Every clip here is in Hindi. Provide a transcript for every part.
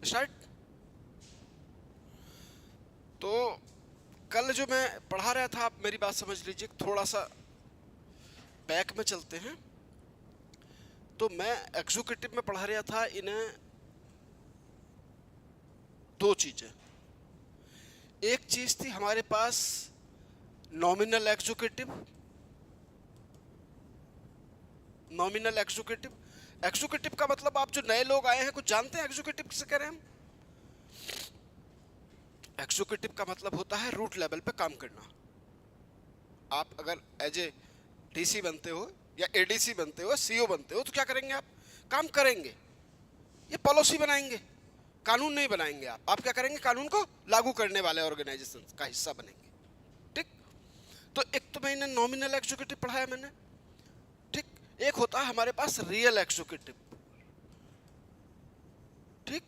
स्टार्ट। तो कल जो मैं पढ़ा रहा था, आप मेरी बात समझ लीजिए, थोड़ा सा बैक में चलते हैं। तो मैं एग्जीक्यूटिव में पढ़ा रहा था इन्हें दो चीजें। एक चीज थी हमारे पास nominal executive. Nominal executive, executive का मतलब आप जो नए लोग आए हैं कुछ जानते हैं एग्जीक्यूटिव किसे कह रहे हैं हम? एग्जीक्यूटिव का मतलब होता है रूट लेवल पे काम करना। आप अगर एज ए डीसी बनते हो या एडीसी बनते हो, सीईओ बनते हो, तो क्या करेंगे आप? काम करेंगे, ये पॉलिसी बनाएंगे, कानून नहीं बनाएंगे। आप क्या करेंगे? कानून को लागू करने वाले ऑर्गेनाइजेशन का हिस्सा बनेंगे। ठीक। तो एक तो मैंने नॉमिनल एग्जीक्यूटिव पढ़ाया मैंने। ठीक। एक होता है हमारे पास रियल एग्जीक्यूटिव। ठीक।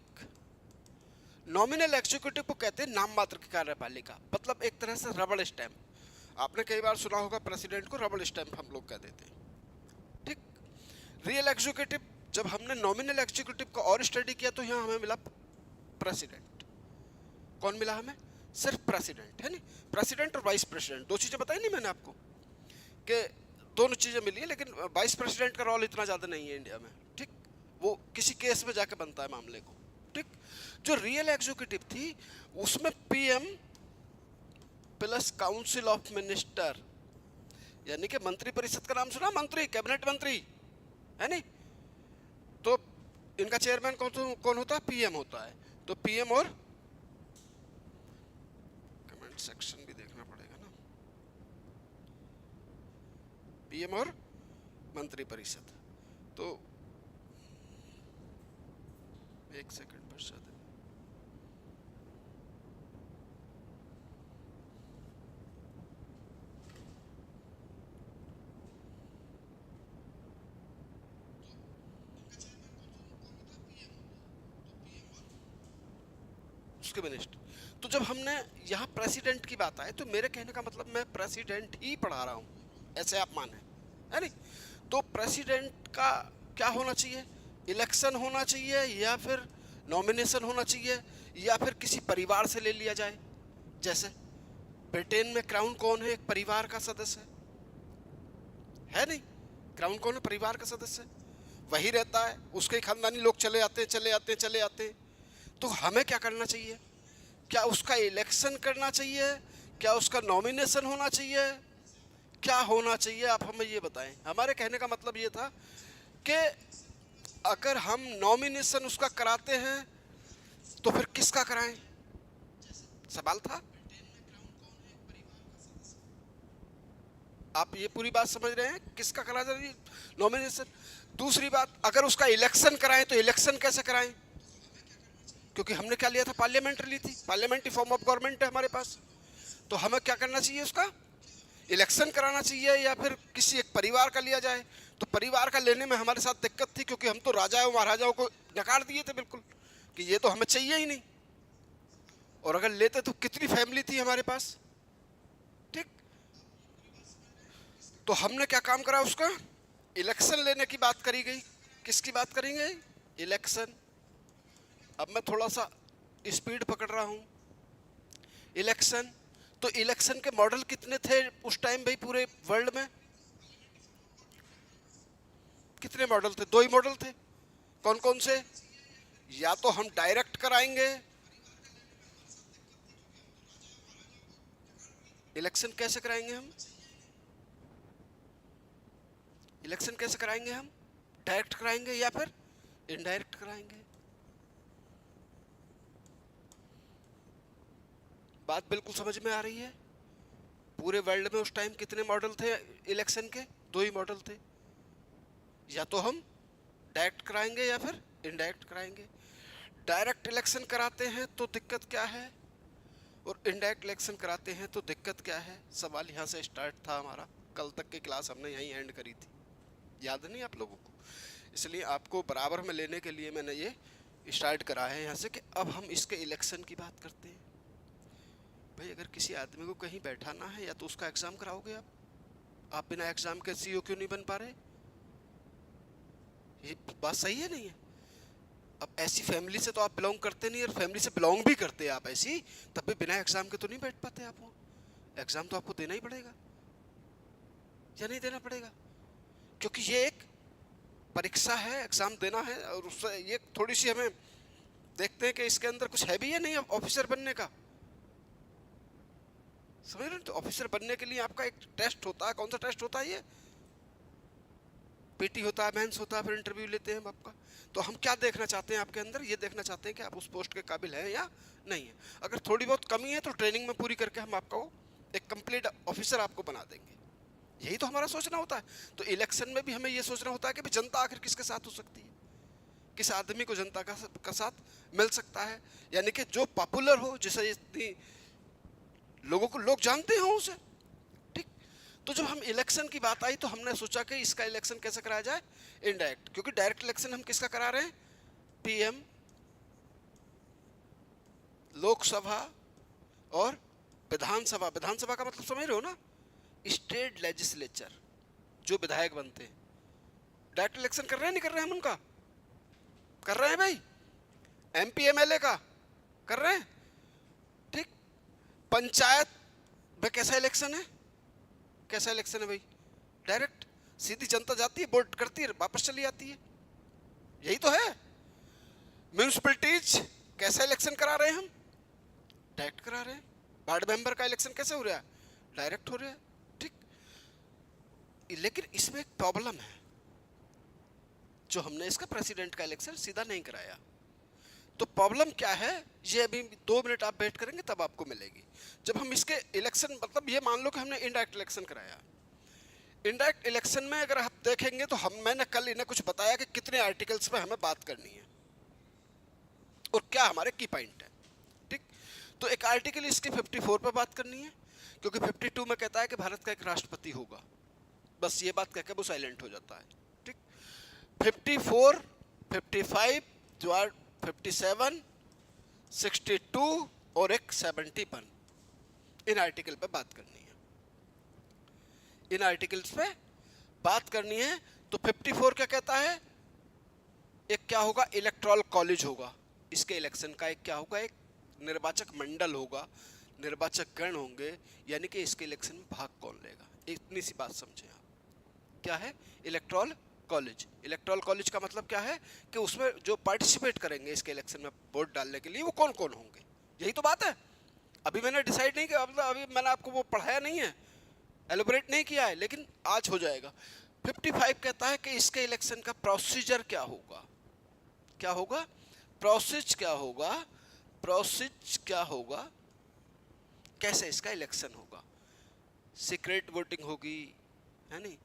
नॉमिनल एग्जीक्यूटिव को कहते हैं नाम मात्र की कार्यपालिका, मतलब एक तरह से रबड़ स्टैम्प। आपने कई बार सुना होगा प्रेसिडेंट को रबड़ स्टैम्प हम लोग कह देते हैं। ठीक। रियल एग्जीक्यूटिव, जब हमने नॉमिनल एग्जीक्यूटिव को और स्टडी किया तो यहाँ हमें मिला प्रेसिडेंट। कौन मिला हमें? सिर्फ प्रेसिडेंट है नहीं। प्रेसिडेंट और वाइस प्रेसिडेंट, दो चीजें बताई नहीं मैंने आपको कि दोनों चीजें मिली है, लेकिन वाइस प्रेसिडेंट का रोल इतना ज्यादा नहीं है इंडिया में। ठीक। वो किसी केस में जाके बनता है मामले को। ठीक। जो रियल एग्जीक्यूटिव थी उसमें PM plus council of minister, यानी कि मंत्री परिषद का नाम सुना? मंत्री, कैबिनेट मंत्री है नहीं। तो इनका चेयरमैन कौन होता है? पीएम होता है। तो पीएम और कमेंट सेक्शन भी देखना पड़ेगा ना। पीएम और मंत्री परिषद। तो एक सेकंड पश्चात उसके मिनिस्टर। तो जब हमने यहाँ प्रेसिडेंट की बात आए तो मेरे कहने का मतलब मैं प्रेसिडेंट ही पढ़ा रहा हूँ, ऐसे आप माने है नहीं। तो प्रेसिडेंट का क्या होना चाहिए? इलेक्शन होना चाहिए या फिर नॉमिनेशन होना चाहिए या फिर किसी परिवार से ले लिया जाए? जैसे ब्रिटेन में क्राउन कौन है? एक परिवार का सदस्य है नहीं। क्राउन कौन है? परिवार का सदस्य वही रहता है, उसके खानदानी लोग चले आते हैं चले आते हैं चले आते हैं। तो हमें क्या करना चाहिए? क्या उसका इलेक्शन करना चाहिए? क्या उसका नॉमिनेशन होना चाहिए? क्या होना चाहिए? आप हमें ये बताएं। हमारे कहने का मतलब ये था कि अगर हम नॉमिनेशन उसका कराते हैं तो फिर किसका कराएं? सवाल था। आप ये पूरी बात समझ रहे हैं? किसका करा जाए नॉमिनेशन? दूसरी बात, अगर उसका इलेक्शन कराएं तो इलेक्शन कैसे कराएं? क्योंकि हमने क्या लिया था? पार्लियामेंट ली थी, पार्लियामेंट्री फॉर्म ऑफ गवर्नमेंट है हमारे पास। तो हमें क्या करना चाहिए? उसका इलेक्शन कराना चाहिए या फिर किसी एक परिवार का लिया जाए? तो परिवार का लेने में हमारे साथ दिक्कत थी, क्योंकि हम तो राजाओं महाराजाओं को नकार दिए थे बिल्कुल कि ये तो हमें चाहिए ही नहीं। और अगर लेते तो कितनी फैमिली थी हमारे पास। ठीक। तो हमने क्या काम करा? उसका इलेक्शन लेने की बात करी गई। किसकी बात करेंगे? इलेक्शन। अब मैं थोड़ा सा स्पीड पकड़ रहा हूं। इलेक्शन। तो इलेक्शन के मॉडल कितने थे उस टाइम भाई पूरे वर्ल्ड में? कितने मॉडल थे? दो ही मॉडल थे। कौन कौन से? या तो हम डायरेक्ट कराएंगे। इलेक्शन कैसे कराएंगे हम? इलेक्शन कैसे कराएंगे हम? डायरेक्ट कराएंगे या फिर इनडायरेक्ट कराएंगे? बात बिल्कुल समझ में आ रही है? पूरे वर्ल्ड में उस टाइम कितने मॉडल थे इलेक्शन के? दो ही मॉडल थे। या तो हम डायरेक्ट कराएंगे या फिर इनडायरेक्ट कराएंगे। डायरेक्ट इलेक्शन कराते हैं तो दिक्कत क्या है, और इनडायरेक्ट इलेक्शन कराते हैं तो दिक्कत क्या है? सवाल यहाँ से स्टार्ट था हमारा। कल तक की क्लास हमने यहीं एंड करी थी, याद नहीं आप लोगों को? इसलिए आपको बराबर में लेने के लिए मैंने ये स्टार्ट करा है यहाँ से कि अब हम इसके इलेक्शन की बात करते हैं। भाई अगर किसी आदमी को कहीं बैठाना है या तो उसका एग्जाम कराओगे आप बिना एग्जाम के सीईओ क्यों नहीं बन पा रहे? ये बात सही है नहीं है? अब ऐसी फैमिली से तो आप बिलोंग करते नहीं, और फैमिली से बिलोंग भी करते आप ऐसी, तब भी बिना एग्जाम के तो नहीं बैठ पाते आप वहाँ। एग्जाम तो आपको देना ही पड़ेगा या नहीं देना पड़ेगा, क्योंकि ये एक परीक्षा है, एग्जाम देना है, और उससे ये थोड़ी सी हमें देखते हैं कि इसके अंदर कुछ है भी या नहीं ऑफिसर बनने का। समझ रहे हैं? तो ऑफिसर बनने के लिए आपका एक टेस्ट होता है। कौन सा टेस्ट होता है ये? पीटी होता है, मेंस होता है, फिर इंटरव्यू लेते हैं हम आपका। तो हम क्या देखना चाहते हैं आपके अंदर? ये देखना चाहते हैं कि आप उस पोस्ट के काबिल हैं या नहीं है। अगर थोड़ी बहुत कमी है तो ट्रेनिंग में पूरी करके हम आपको एक कंप्लीट ऑफिसर आपको बना देंगे। यही तो हमारा सोचना होता है। तो इलेक्शन में भी हमें ये सोचना होता है कि जनता आखिर किसके साथ हो सकती है, किस आदमी को जनता का साथ मिल सकता है, यानी कि जो पॉपुलर हो, जिसे इतनी लोगों को लोग जानते हो उसे। ठीक। तो जब हम इलेक्शन की बात आई तो हमने सोचा कि इसका इलेक्शन कैसे कराया जाए? इनडायरेक्ट, क्योंकि डायरेक्ट इलेक्शन हम किसका करा रहे हैं? पीएम, लोकसभा और विधानसभा। विधानसभा का मतलब समझ रहे हो ना? स्टेट लेजिस्लेचर, जो विधायक बनते हैं। डायरेक्ट इलेक्शन कर रहे हैं नहीं कर रहे हैं हम उनका? कर रहे हैं भाई। एमपी एमएलए का कर रहे हैं। ठीक। पंचायत में कैसा इलेक्शन है? कैसा इलेक्शन है भाई? डायरेक्ट, सीधी जनता जाती है, वोट करती है, वापस चली जाती है। यही तो है। म्यूनिसिपैलिटीज कैसा इलेक्शन करा रहे हैं हम? डायरेक्ट करा रहे हैं। वार्ड मेंबर का इलेक्शन कैसे हो रहा है? डायरेक्ट हो रहा है। ठीक। लेकिन इसमें एक प्रॉब्लम है, जो हमने इसका प्रेसिडेंट का इलेक्शन सीधा नहीं कराया। तो प्रॉब्लम क्या है, ये अभी 2 मिनट आप वेट करेंगे तब आपको मिलेगी। जब हम इसके इलेक्शन, मतलब ये मान लो कि हमने इनडायरेक्ट इलेक्शन कराया। इनडायरेक्ट इलेक्शन में अगर आप देखेंगे तो मैंने कल इन्हें कुछ बताया कि कितने आर्टिकल्स पे हमें बात करनी है और क्या हमारे की पॉइंट है। ठीक। तो एक आर्टिकल इसके 54 पे बात करनी है, क्योंकि 52 में कहता है कि भारत का एक राष्ट्रपति होगा। बस ये बात कहकर वो साइलेंट हो जाता है। ठीक। 54, 55, जो 57, 62 और एक 71, इन आर्टिकल पे बात करनी है। इन आर्टिकल्स पे बात करनी है। तो 54 क्या कहता है? एक क्या होगा? इलेक्टोरल कॉलेज होगा। इसके इलेक्शन का एक क्या होगा? एक निर्वाचक मंडल होगा, निर्वाचक गण होंगे, यानी कि इसके इलेक्शन में भाग कौन लेगा। इतनी सी बात समझे आप। क्या है इलेक्टोरल कॉलेज? इलेक्टोरल कॉलेज का मतलब क्या है कि उसमें जो पार्टिसिपेट करेंगे इसके इलेक्शन में वोट डालने के लिए, वो कौन कौन होंगे। यही तो बात है। अभी मैंने डिसाइड नहीं किया, मतलब अभी मैंने आपको वो पढ़ाया नहीं है, एलोबरेट नहीं किया है, लेकिन आज हो जाएगा। 55 कहता है कि इसके इलेक्शन का प्रोसीजर क्या होगा। क्या होगा? प्रोसेस क्या होगा? प्रोसेस क्या होगा? कैसे इसका इलेक्शन होगा? सीक्रेट वोटिंग होगी, है नहीं?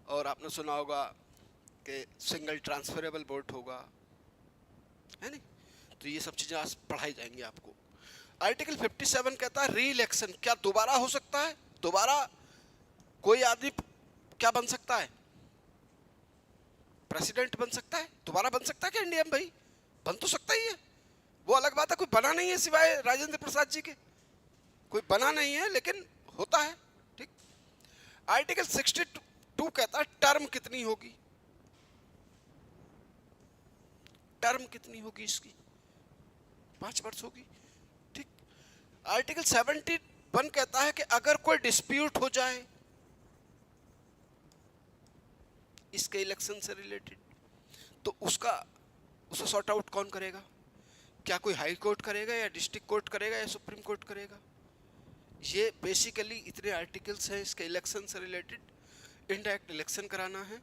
और आपने सुना होगा कि सिंगल ट्रांसफरेबल वोट होगा, है नहीं? तो ये सब चीजें आज पढ़ाई जाएंगी आपको। आर्टिकल 57 कहता है री इलेक्शन। क्या दोबारा हो सकता है? दोबारा कोई आदमी क्या बन सकता है? प्रेसिडेंट बन सकता है। दोबारा बन सकता है क्या इंडिया में? भाई बन तो सकता ही है, वो अलग बात है। कोई बना नहीं है सिवाय राजेंद्र प्रसाद जी के, कोई बना नहीं है, लेकिन होता है। ठीक। आर्टिकल 62 कहता है टर्म कितनी होगी। टर्म कितनी होगी इसकी? 5 वर्ष होगी। ठीक। आर्टिकल 71 कहता है कि अगर कोई डिस्प्यूट हो जाए इसके इलेक्शन से रिलेटेड, तो उसे सॉर्ट आउट कौन करेगा? क्या कोई हाई कोर्ट करेगा, या डिस्ट्रिक्ट कोर्ट करेगा, या सुप्रीम कोर्ट करेगा? ये बेसिकली इतने आर्टिकल्स हैं इसके इलेक्शन से रिलेटेड। इनडायरेक्ट इलेक्शन कराना है।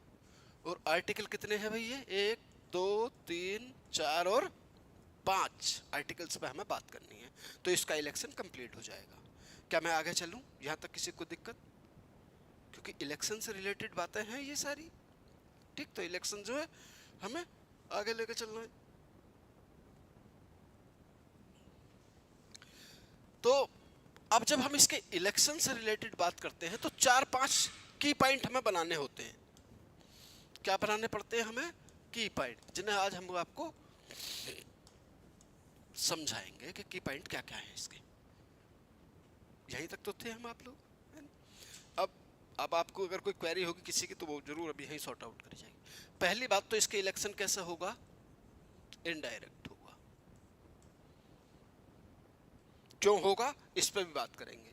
और आर्टिकल कितने हैं भाई? ये 1, 2, 3, 4 और 5 आर्टिकल्स पे हमें बात करनी है। तो इसका इलेक्शन कंप्लीट हो जाएगा। क्या मैं आगे चलूं? यहाँ तक किसी को दिक्कत? क्योंकि इलेक्शन से रिलेटेड बातें हैं ये सारी। ठीक। तो इलेक्शन जो है हमें आगे लेकर चलना है। तो अब जब हम इसके इलेक्शन से रिलेटेड बात करते हैं तो 4-5 की पॉइंट हमें बनाने होते हैं। क्या बनाने पड़ते हैं हमें? की पॉइंट, जिन्हें आज हम आपको समझाएंगे कि की पॉइंट क्या क्या है इसके। यहीं तक तो थे हम आप लोग। अब आपको अगर कोई क्वेरी होगी किसी की, तो वो जरूर अभी यहीं सॉर्ट आउट करी जाएगी। पहली बात तो इसके इलेक्शन कैसे होगा? इनडायरेक्ट होगा। क्यों होगा इस पे भी बात करेंगे,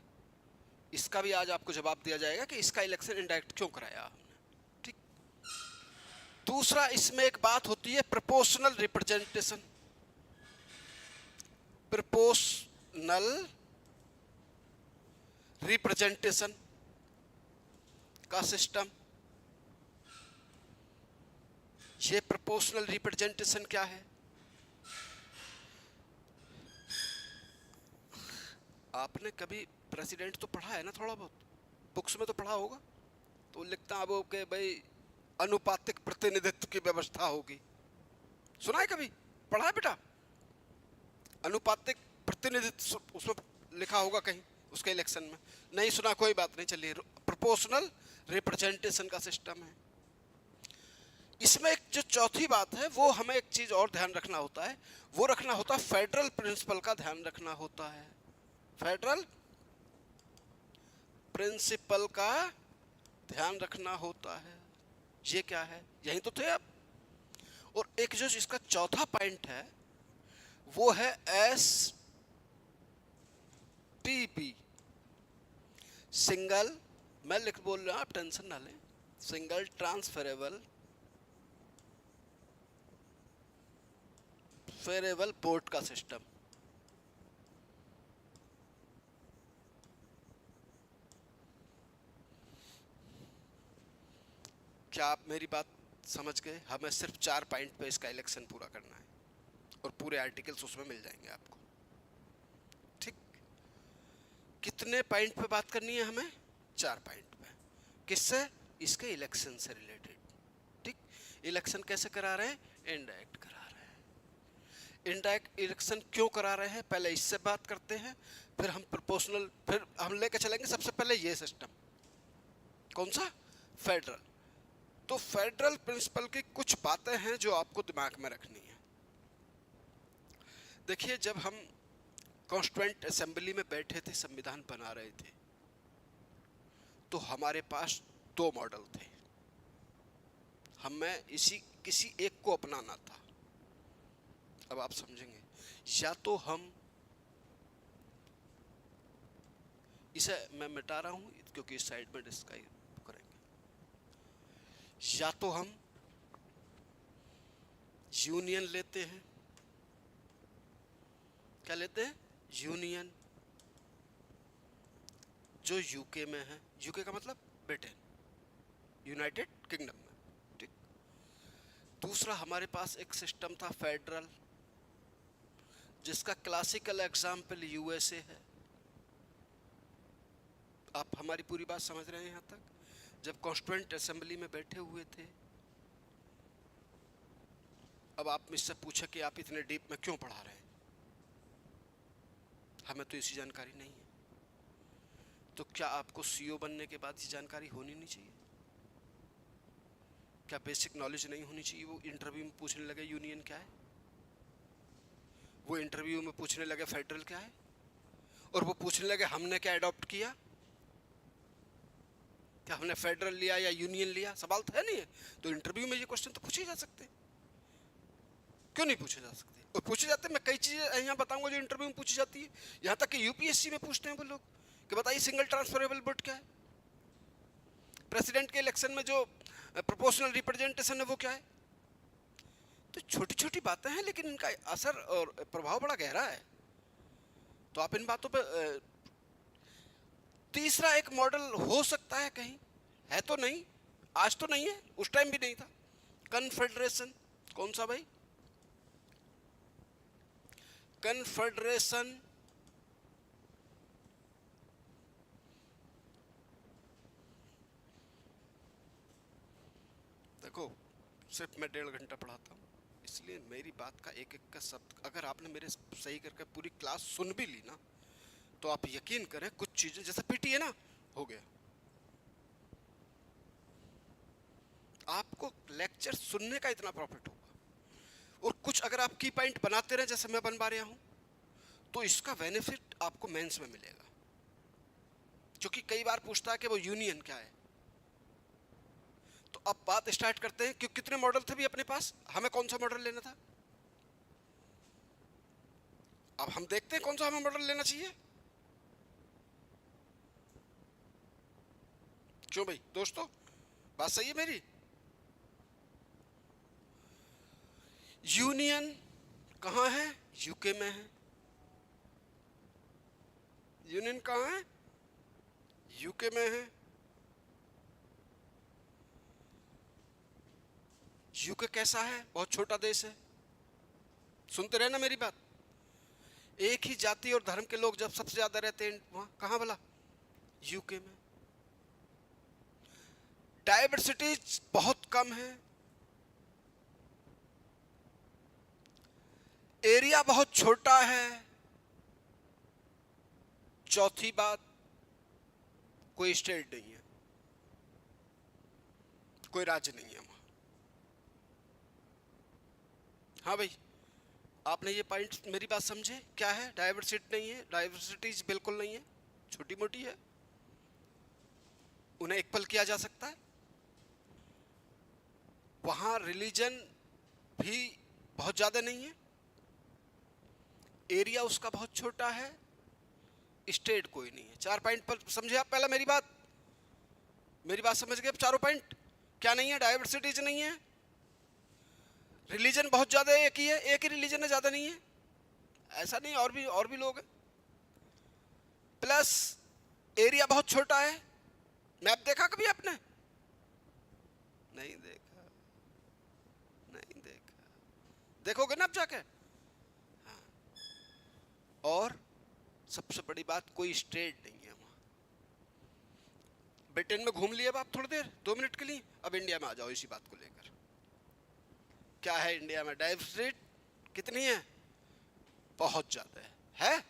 इसका भी आज आपको जवाब दिया जाएगा कि इसका इलेक्शन इनडायरेक्ट क्यों कराया हमने। ठीक। दूसरा इसमें एक बात होती है प्रोपोर्शनल रिप्रेजेंटेशन, प्रोपोर्शनल रिप्रेजेंटेशन का सिस्टम। ये प्रोपोर्शनल रिप्रेजेंटेशन क्या है? आपने कभी प्रेसिडेंट तो पढ़ा है ना, थोड़ा बहुत बुक्स में तो पढ़ा होगा, तो लिखता है वो कि भाई अनुपातिक प्रतिनिधित्व की व्यवस्था होगी। सुना है कभी, पढ़ा है बेटा? अनुपातिक प्रतिनिधित्व उसमें लिखा होगा कहीं उसके इलेक्शन में, नहीं सुना कोई बात नहीं, चलिए। प्रोपोर्शनल रिप्रेजेंटेशन का सिस्टम है। इसमें एक जो चौथी बात है वो हमें एक चीज और ध्यान रखना होता है, वो रखना होता है फेडरल प्रिंसिपल का ध्यान रखना होता है। फेडरल प्रिंसिपल का ध्यान रखना होता है। ये क्या है, यही तो थे अब। और एक जो इसका चौथा पॉइंट है वो है STB, सिंगल, मैं लिख बोल रहा हूं आप टेंशन ना लें, सिंगल ट्रांसफरेबल बोर्ड का सिस्टम। क्या आप मेरी बात समझ गए? हमें सिर्फ 4 पॉइंट पे इसका इलेक्शन पूरा करना है और पूरे आर्टिकल्स उसमें मिल जाएंगे आपको। ठीक। कितने पॉइंट पे बात करनी है हमें? 4 पॉइंट पे। किससे? इसके इलेक्शन से रिलेटेड। ठीक। इलेक्शन कैसे करा रहे हैं? इनडायरेक्ट करा रहे हैं। इनडायरेक्ट इलेक्शन क्यों करा रहे हैं पहले इससे बात करते हैं, फिर हम प्रोपोर्शनल, फिर हम लेके चलेंगे सबसे पहले ये सिस्टम। कौन सा? फेडरल। तो फेडरल प्रिंसिपल की कुछ बातें हैं जो आपको दिमाग में रखनी है। देखिए, जब हम कॉन्स्टिट्यूएंट असेंबली में बैठे थे, संविधान बना रहे थे, तो हमारे पास 2 मॉडल थे, हमें किसी एक को अपनाना था। अब आप समझेंगे, या तो हम इसे मैं मिटा रहा हूं क्योंकि इस साइड में डिस्क्राइब करेंगे, या तो हम यूनियन लेते हैं। क्या लेते हैं? यूनियन, जो यूके में है। यूके का मतलब ब्रिटेन, यूनाइटेड किंगडम में। ठीक। दूसरा हमारे पास एक सिस्टम था फेडरल, जिसका क्लासिकल एग्जाम्पल यूएसए है। आप हमारी पूरी बात समझ रहे हैं यहां तक? जब कॉन्स्टिट्यूएंट असेंबली में बैठे हुए थे, अब आप मुझसे पूछे कि आप इतने डीप में क्यों पढ़ा रहे हैं, हमें तो इसी जानकारी नहीं है। तो क्या आपको सीईओ बनने के बाद ये जानकारी होनी नहीं चाहिए? क्या बेसिक नॉलेज नहीं होनी चाहिए? वो इंटरव्यू में पूछने लगे यूनियन क्या है, वो इंटरव्यू में पूछने लगे फेडरल क्या है, और वो पूछने लगे हमने क्या अडॉप्ट किया, क्या हमने फेडरल लिया या यूनियन लिया। सवाल तो है नहीं है, तो इंटरव्यू में ये क्वेश्चन तो पूछे जा सकते, क्यों नहीं पूछे जा सकते? और पूछे जाते, मैं कई चीजें यहाँ बताऊंगा जो इंटरव्यू में पूछी जाती है, यहाँ तक कि यूपीएससी में पूछते हैं वो लोग कि बताइए सिंगल ट्रांसफरेबल बोर्ड क्या है, प्रेसिडेंट के इलेक्शन में जो प्रोपोर्शनल रिप्रेजेंटेशन है वो क्या है। तो छोटी छोटी बातें हैं लेकिन इनका असर और प्रभाव बड़ा गहरा है। तो आप इन बातों पर तीसरा एक मॉडल हो सकता है कहीं, है तो नहीं, आज तो नहीं है, उस टाइम भी नहीं था, कन्फेडरेशन। कौन सा भाई? कन्फेडरेशन। देखो, सिर्फ मैं 1.5 घंटा पढ़ाता हूँ, इसलिए मेरी बात का एक एक का शब्द अगर आपने मेरे सही करके पूरी क्लास सुन भी ली ना, तो आप यकीन करें कुछ चीजें जैसे पीटी है ना, हो गया। आपको लेक्चर सुनने का इतना प्रॉफिट होगा, और कुछ अगर आप की पॉइंट बनाते रहे जैसे मैं बनवा रहा हूं, तो इसका बेनिफिट आपको मेंस में मिलेगा। क्योंकि कई बार पूछता है कि वो यूनियन क्या है। तो अब बात स्टार्ट करते हैं कि कितने मॉडल थे भी अपने पास, हमें कौन सा मॉडल लेना था? अब हम देखते हैं कौन सा हमें मॉडल लेना चाहिए। क्यों भाई दोस्तों, बात सही है मेरी? यूनियन कहाँ है? यूके में है। यूनियन कहाँ है? यूके में है। यूके कैसा है? बहुत छोटा देश है। सुनते रहे ना मेरी बात। एक ही जाति और धर्म के लोग जब सबसे ज्यादा रहते हैं वहां, कहां भला? यूके में। डाइवर्सिटी बहुत कम है। एरिया बहुत छोटा है। चौथी बात, कोई स्टेट नहीं है, कोई राज्य नहीं है वहां। हाँ भाई, आपने ये पॉइंट, मेरी बात समझे? क्या है? डाइवर्सिटी नहीं है, डाइवर्सिटी बिल्कुल नहीं है, छोटी मोटी है, उन्हें इक्वल किया जा सकता है। वहां रिलीजन भी बहुत ज्यादा नहीं है, एरिया उसका बहुत छोटा है, स्टेट कोई नहीं है। 4 पॉइंट पर समझे आप? पहला मेरी बात समझ गए? चारों पॉइंट क्या नहीं है? डाइवर्सिटीज नहीं है, रिलीजन बहुत ज्यादा एक ही है, एक ही रिलीजन है, ज्यादा नहीं है, ऐसा नहीं, और भी लोग हैं। प्लस एरिया बहुत छोटा है। मैप देखा कभी आपने? नहीं देखा, नहीं देखा, देखोगे ना अब जाके। हाँ। और सबसे बड़ी बात, कोई स्टेट नहीं है वहां। ब्रिटेन में घूम लिए अब आप थोड़ी देर, 2 मिनट के लिए। अब इंडिया में आ जाओ इसी बात को लेकर। क्या है इंडिया में? डाइवर्सिटी कितनी है? बहुत ज्यादा है?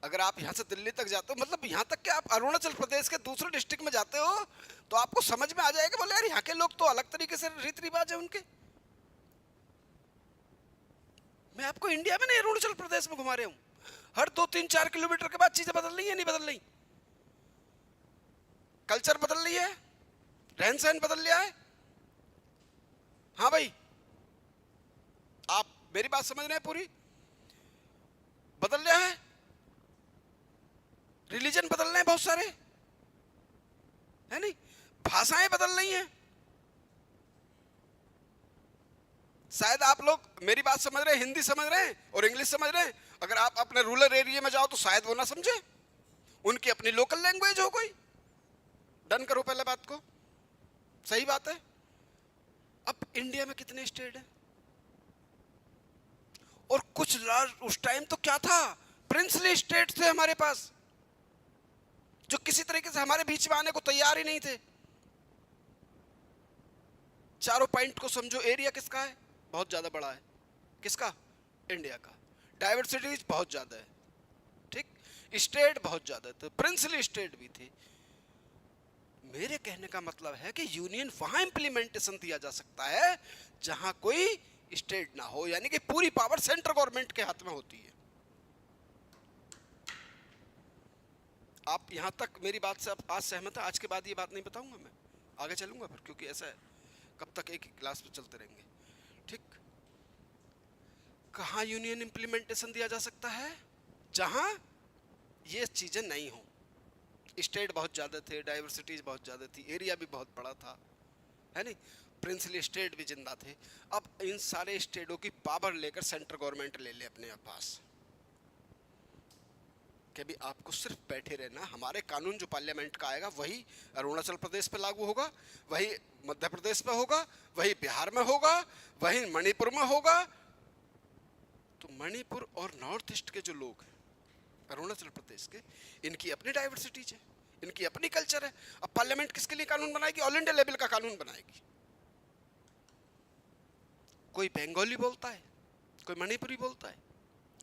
अगर आप यहाँ से दिल्ली तक जाते हो, मतलब यहाँ तक कि आप अरुणाचल प्रदेश के दूसरे डिस्ट्रिक्ट में जाते हो, तो आपको समझ में आ जाएगा, बोले यार यहाँ के लोग तो अलग तरीके से रीति रिवाज है उनके। मैं आपको इंडिया में नहीं, अरुणाचल प्रदेश में घुमा रहा हूँ। हर 2-3-4 किलोमीटर के बाद चीजें बदल रही है, नहीं बदल रही? कल्चर बदल रही है, रहन सहन बदल लिया है। हाँ भाई, आप मेरी बात समझ रहे हैं? पूरी बदल रहा है, रिलीजन बदल रहे हैं बहुत सारे, है नहीं? भाषाएं बदल रही हैं। शायद आप लोग मेरी बात समझ रहे हैं, हिंदी समझ रहे हैं और इंग्लिश समझ रहे हैं। अगर आप अपने रूरल एरिया में जाओ तो शायद वो ना समझे, उनकी अपनी लोकल लैंग्वेज हो कोई। डन करो पहले बात को, सही बात है। अब इंडिया में कितने स्टेट हैं? और कुछ लार्ज, उस टाइम तो क्या था, प्रिंसली स्टेट थे हमारे पास, जो किसी तरीके से हमारे बीच में आने को तैयार ही नहीं थे। चारों पॉइंट को समझो। एरिया किसका है? बहुत ज्यादा बड़ा है। किसका? इंडिया का। डाइवर्सिटी बहुत ज्यादा है, ठीक। स्टेट बहुत ज्यादा थे, प्रिंसली स्टेट भी थे। मेरे कहने का मतलब है कि यूनियन वहां इंप्लीमेंटेशन दिया जा सकता है जहां कोई स्टेट ना हो, यानी कि पूरी पावर सेंट्रल गवर्नमेंट के हाथ में होती है। आप यहां तक मेरी बात से आप आज सहमत है? आज के बाद ये बात नहीं बताऊंगा मैं, आगे चलूंगा फिर, क्योंकि ऐसा है कब तक एक ही क्लास पे चलते रहेंगे, ठीक। कहां यूनियन इंप्लीमेंटेशन दिया जा सकता है? जहां ये चीजें नहीं हो। स्टेट बहुत ज्यादा थे, डाइवर्सिटीज बहुत ज्यादा थी, एरिया भी बहुत बड़ा था, है नहीं? प्रिंसली स्टेट भी जिंदा थे। अब इन सारे स्टेटों की पावर लेकर सेंट्रल गवर्नमेंट ले ले अपने पास कि भी आपको सिर्फ बैठे रहना, हमारे कानून जो पार्लियामेंट का आएगा वही अरुणाचल प्रदेश पे लागू होगा, वही मध्य प्रदेश पे होगा, वही बिहार में होगा, वही मणिपुर में होगा। तो मणिपुर और नॉर्थ ईस्ट के जो लोग हैं अरुणाचल प्रदेश के, इनकी अपनी डाइवर्सिटीज है, इनकी अपनी कल्चर है। अब पार्लियामेंट किसके लिए कानून बनाएगी? ऑल इंडिया लेवल का कानून बनाएगी। कोई बंगाली बोलता है, कोई मणिपुरी बोलता है,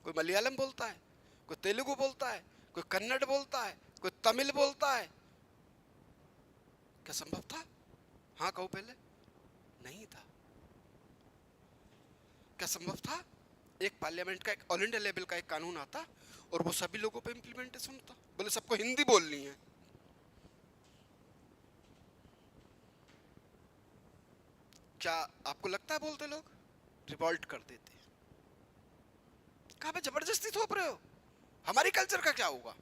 कोई मलयालम बोलता है, कोई तेलुगु बोलता है, कोई कन्नड़ बोलता है, कोई तमिल बोलता है। क्या संभव था? हाँ कहो पहले। नहीं था। क्या संभव था? एक पार्लियामेंट का, एक ऑल इंडिया लेवल का एक कानून आता और वो सभी लोगों पे इंप्लीमेंटेशन होता। बोले सबको हिंदी बोलनी है, क्या आपको लगता है बोलते लोग? रिवॉल्ट कर देते। कहां पे जबरदस्ती थोप रहे हो? हमारी कल्चर का क्या होगा?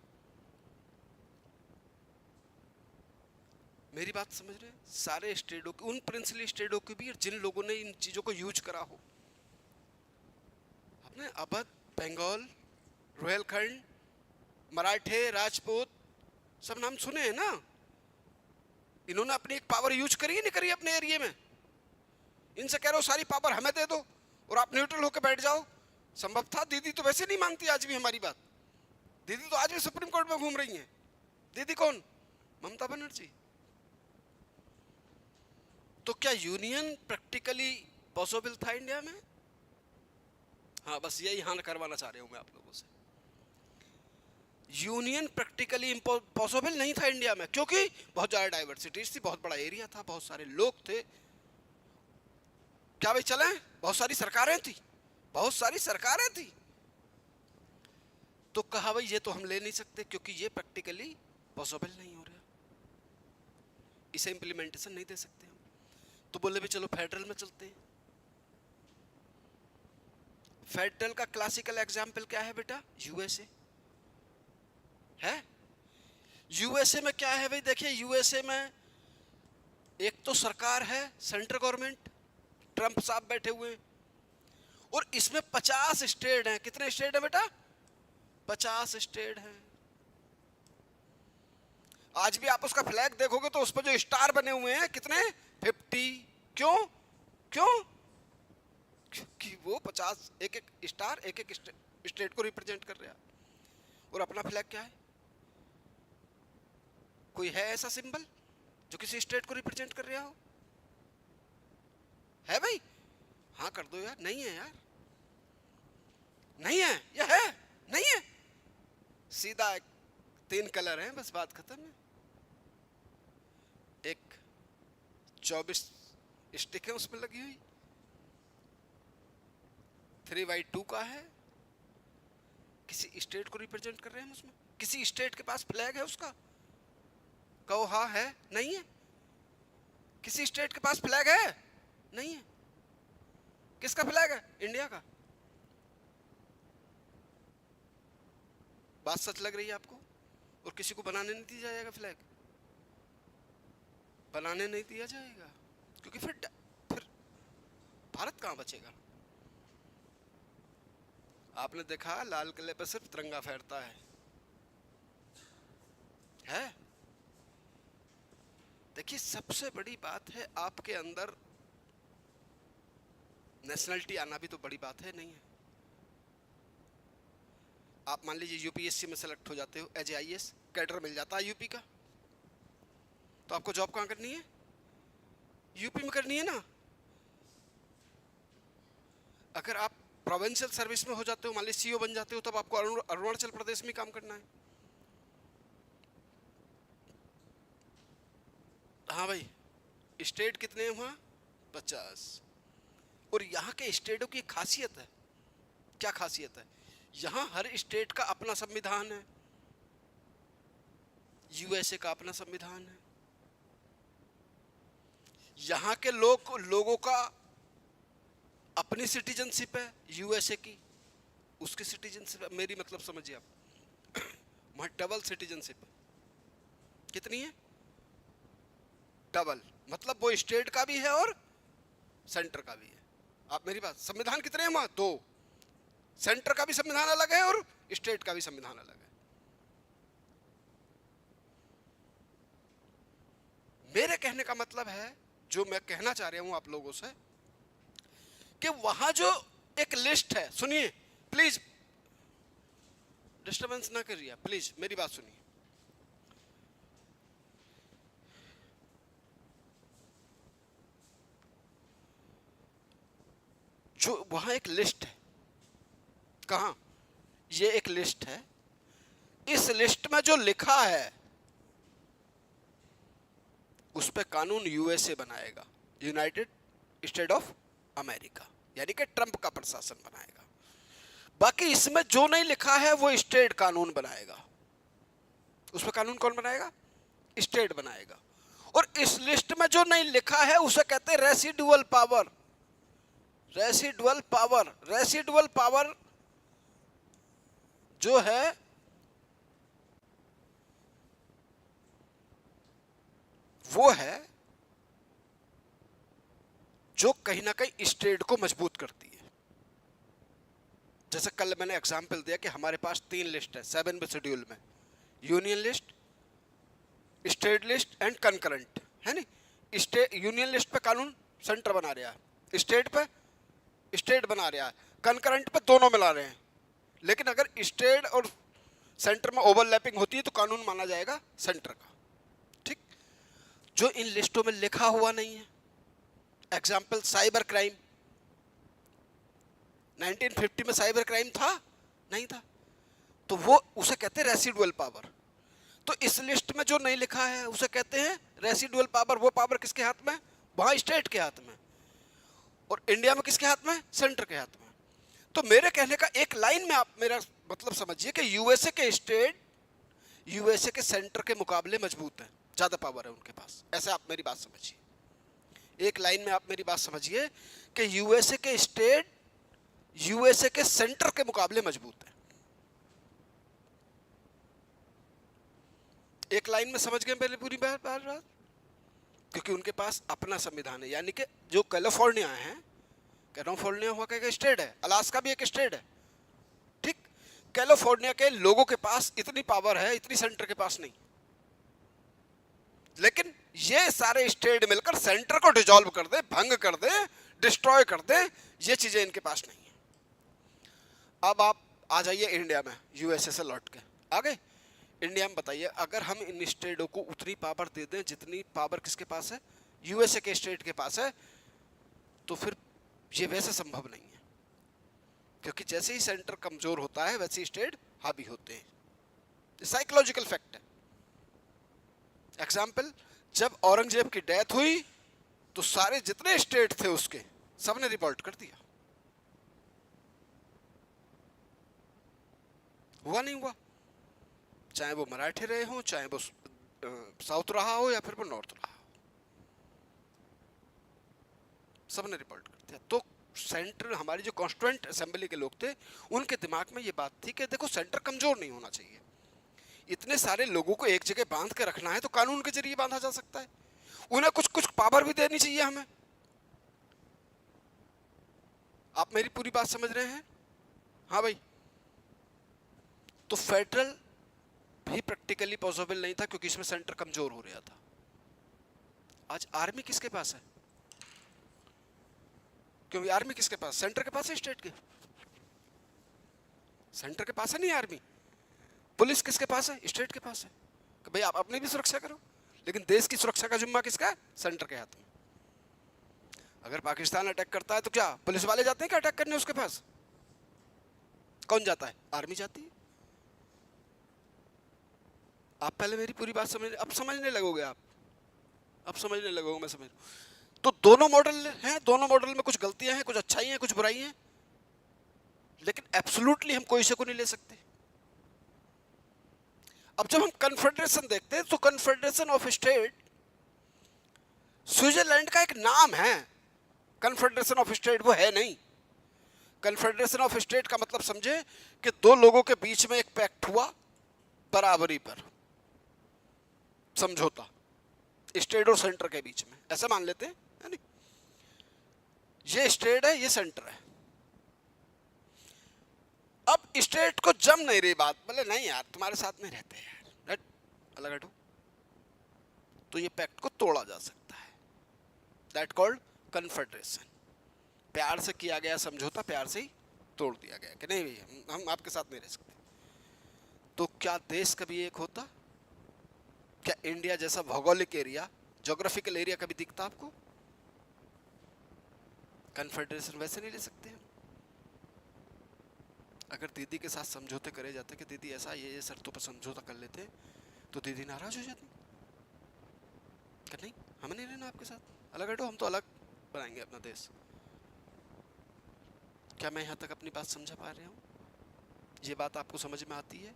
मेरी बात समझ रहे हैं? सारे स्टेटों की, उन प्रिंसली स्टेटों की भी, जिन लोगों ने इन चीजों को यूज करा हो। आपने अवध, बंगाल, रोहिलखंड, मराठे, राजपूत, सब नाम सुने हैं ना? इन्होंने अपनी एक पावर यूज करी है नहीं करी अपने एरिया में? इनसे कह रहे हो सारी पावर हमें दे दो और आप न्यूट्रल होकर बैठ जाओ। संभव था? दीदी तो वैसे नहीं मानती आज भी हमारी बात। दीदी तो आज भी सुप्रीम कोर्ट में घूम रही हैं। दीदी कौन? ममता बनर्जी। तो क्या यूनियन प्रैक्टिकली पॉसिबल था इंडिया में? हाँ, बस यही हाँ करवाना चाह रहा हूं मैं आप लोगों से। यूनियन प्रैक्टिकली पॉसिबल नहीं था इंडिया में, क्योंकि बहुत ज्यादा डाइवर्सिटीज थी, बहुत बड़ा एरिया था, बहुत सारे लोग थे। क्या भाई चले? बहुत सारी सरकारें थी, बहुत सारी सरकारें थी। तो कहा भाई ये तो हम ले नहीं सकते क्योंकि ये प्रैक्टिकली पॉसिबल नहीं हो रहा, इसे इंप्लीमेंटेशन नहीं दे सकते हम। तो बोले भी चलो फेडरल में चलते हैं। फेडरल का क्लासिकल एग्जाम्पल क्या है बेटा? यूएसए है। यूएसए में क्या है भाई? देखिए यूएसए में एक तो सरकार है, सेंट्रल गवर्नमेंट, ट्रंप साहब बैठे हुए हैं, और इसमें 50 स्टेट हैं। कितने स्टेट हैं बेटा? 50 स्टेट हैं। आज भी आप उसका फ्लैग देखोगे तो उस पर जो स्टार बने हुए हैं कितने? 50। क्यों? क्यों? क्योंकि वो 50 एक एक स्टार एक एक स्टेट को रिप्रेजेंट कर रहा है। और अपना फ्लैग क्या है? कोई है ऐसा सिंबल जो किसी स्टेट को रिप्रेजेंट कर रहा हो? है भाई? हाँ कर दो यार। नहीं है यार, नहीं है। ये है? नहीं है। सीधा 3 कलर हैं, बस बात खत्म है। एक 24 स्टिक है उसमें लगी हुई, 3x2 का है। किसी स्टेट को रिप्रेजेंट कर रहे हैं उसमें? किसी स्टेट के पास फ्लैग है उसका? कहो हाँ है। नहीं है। किसी स्टेट के पास फ्लैग है? नहीं है। किसका फ्लैग है? इंडिया का। बात सच लग रही है आपको? और किसी को बनाने नहीं दिया जाएगा फ्लैग, बनाने नहीं दिया जाएगा, क्योंकि फिर भारत कहां बचेगा? आपने देखा लाल किले पर सिर्फ तिरंगा फहरता है। देखिए सबसे बड़ी बात है आपके अंदर नेशनलिटी आना भी तो बड़ी बात है, नहीं है? आप मान लीजिए यूपीएससी में सेलेक्ट हो जाते हो एज आईएएस, कैडर मिल जाता है यूपी का, तो आपको जॉब कहाँ करनी है? यूपी में करनी है ना। अगर आप प्रोविंशियल सर्विस में हो जाते हो, मान लीजिए सीईओ बन जाते हो, तब आपको अरुणाचल प्रदेश में काम करना है। हाँ भाई, स्टेट कितने हैं वहाँ? 50। और यहाँ के स्टेटों की खासियत है। क्या खासियत है? यहाँ हर स्टेट का अपना संविधान है, यूएसए का अपना संविधान है। यहाँ के लोगों का अपनी सिटीजनशिप है, यूएसए की उसकी सिटीजनशिप है। मेरी मतलब समझिए आप, वहाँ डबल सिटीजनशिप। कितनी है? डबल। मतलब वो स्टेट का भी है और सेंटर का भी है। आप मेरी बात, संविधान कितने हैं वहाँ? 2। सेंटर का भी संविधान अलग है और स्टेट का भी संविधान अलग है। मेरे कहने का मतलब है, जो मैं कहना चाह रहा हूं आप लोगों से, कि वहां जो एक लिस्ट है, सुनिए प्लीज, डिस्टर्बेंस ना करिए प्लीज, मेरी बात सुनिए। जो वहां एक लिस्ट है, कहां? ये एक लिस्ट है। इस लिस्ट में जो लिखा है उस पे कानून यूएसए बनाएगा, यूनाइटेड स्टेट ऑफ अमेरिका, यानी कि ट्रंप का प्रशासन बनाएगा। बाकी इसमें जो नहीं लिखा है वो स्टेट कानून बनाएगा। उस पे कानून कौन बनाएगा? स्टेट बनाएगा। और इस लिस्ट में जो नहीं लिखा है उसे कहते हैं residual power. Residual power, residual power जो है वो है जो कहीं ना कहीं स्टेट को मजबूत करती है। जैसे कल मैंने एग्जाम्पल दिया कि हमारे पास 3 लिस्ट है 7वें शेड्यूल में, union list, state list and concurrent, है नहीं। स्टेट यूनियन लिस्ट पे कानून सेंटर बना रहा है, स्टेट पे स्टेट बना रहा है, कंकरेंट पे दोनों मिला रहे हैं। लेकिन अगर स्टेट और सेंटर में ओवरलैपिंग होती है तो कानून माना जाएगा सेंटर का, ठीक। जो इन लिस्टों में लिखा हुआ नहीं है, एग्जाम्पल साइबर क्राइम, 1950 में साइबर क्राइम था नहीं था, तो वो उसे कहते हैं रेसिडुअल पावर। तो इस लिस्ट में जो नहीं लिखा है उसे कहते हैं रेसिडुअल पावर। वो पावर किसके हाथ में? वहां स्टेट के हाथ में, और इंडिया में किसके हाथ में? सेंटर के हाथ में। तो मेरे कहने का एक लाइन में आप मेरा मतलब समझिए कि यूएसए के स्टेट यूएसए के सेंटर के मुकाबले मजबूत है, ज्यादा पावर है उनके पास। ऐसे आप मेरी बात समझिए, एक लाइन में आप मेरी बात समझिए कि यूएसए के स्टेट यूएसए के सेंटर के मुकाबले मजबूत है। एक लाइन में समझ गए पहले पूरी बात? क्योंकि उनके पास अपना संविधान है। यानी कि जो कैलिफोर्निया है, कैलिफोर्निया हुआ क्या स्टेट है, अलास्का भी एक स्टेट है, ठीक। कैलिफोर्निया के लोगों के पास इतनी पावर है, इतनी सेंटर के पास नहीं। लेकिन ये सारे स्टेट मिलकर सेंटर को डिसॉल्व कर दे, भंग कर दे, डिस्ट्रॉय कर दे, ये चीजें इनके पास नहीं है। अब आप आ जाइए इंडिया में, यूएसए से लौट के आ गए इंडिया में। बताइए, अगर हम इन स्टेटों को उतनी पावर दे दें जितनी पावर किसके पास है? यूएसए के स्टेट के पास है, तो फिर ये वैसे संभव नहीं है। क्योंकि जैसे ही सेंटर कमजोर होता है वैसे ही स्टेट हावी होते हैं। साइकोलॉजिकल फैक्ट है। एग्जाम्पल, जब औरंगजेब की डेथ हुई तो सारे जितने स्टेट थे उसके सबने रिवोल्ट कर दिया। हुआ नहीं हुआ? चाहे वो मराठे रहे हो, चाहे वो साउथ रहा हो या फिर वो नॉर्थ रहा हो, सबने रिवोल्ट कर दिया। तो सेंटर, हमारी जो कॉन्स्टिट्यूएंट असेंबली के लोग थे, उनके दिमाग में ये बात थी कि देखो सेंटर कमजोर नहीं होना चाहिए। इतने सारे लोगों को एक जगह बांध के रखना है तो कानून के जरिए बांधा जा सकता है। उन्हें कुछ कुछ पावर भी देनी चाहिए हमें। आप मेरी पूरी बात समझ रहे हैं? हाँ भाई। तो फेडरल भी प्रैक्टिकली पॉसिबल नहीं था क्योंकि इसमें सेंटर कमजोर हो रहा था। आज आर्मी किसके पास है? क्योंकि आर्मी किसके पास? सेंटर के पास है, स्टेट के सेंटर के पास है नहीं आर्मी। पुलिस किसके पास है? स्टेट के पास है कि भाई आप अपनी भी सुरक्षा करो। लेकिन देश की सुरक्षा का जिम्मा किसका है? सेंटर के हाथ में। अगर पाकिस्तान अटैक करता है तो क्या पुलिस वाले जाते हैं क्या अटैक करने उसके पास? कौन जाता है? आर्मी जाती है। आप पहले मेरी पूरी बात समझ, अब समझने लगोगे आप, अब समझने लगोगे, मैं समझ। तो दोनों मॉडल हैं, दोनों मॉडल में कुछ गलतियां हैं, कुछ अच्छाई हैं, कुछ बुराई हैं, लेकिन एब्सोल्युटली हम कोई से को नहीं ले सकते। अब जब हम कन्फेडरेशन देखते हैं तो कन्फेडरेशन ऑफ स्टेट स्विट्जरलैंड का एक नाम है। कन्फेडरेशन ऑफ स्टेट वो है नहीं। कन्फेडरेशन ऑफ स्टेट का मतलब समझे कि दो लोगों के बीच में एक पैक्ट हुआ, बराबरी पर समझौता, स्टेट और सेंटर के बीच में, ऐसा मान लेते हैं, है नहीं? ये स्टेट है, ये सेंटर है। अब स्टेट को जम नहीं रही बात, बोले नहीं यार तुम्हारे साथ नहीं रहते यार, अलग हटो, तो ये पैक्ट को तोड़ा जा सकता है। That called confederation. प्यार से किया गया समझौता प्यार से ही तोड़ दिया गया कि नहीं भैया हम आपके साथ नहीं रह सकते। तो क्या देश कभी एक होता? क्या इंडिया जैसा भौगोलिक एरिया, ज्योग्राफिकल एरिया कभी दिखता आपको? कन्फेडरेशन वैसे नहीं ले सकते हम। अगर दीदी के साथ समझौते करे जाते कि दीदी ऐसा ये शर्तों पर समझौता कर लेते, तो दीदी नाराज हो जाती कि नहीं हमें नहीं रहना आपके साथ, अलग हटो, हम तो अलग बनाएंगे अपना देश। क्या मैं यहाँ तक अपनी बात समझा पा रहा हूँ? ये बात आपको समझ में आती है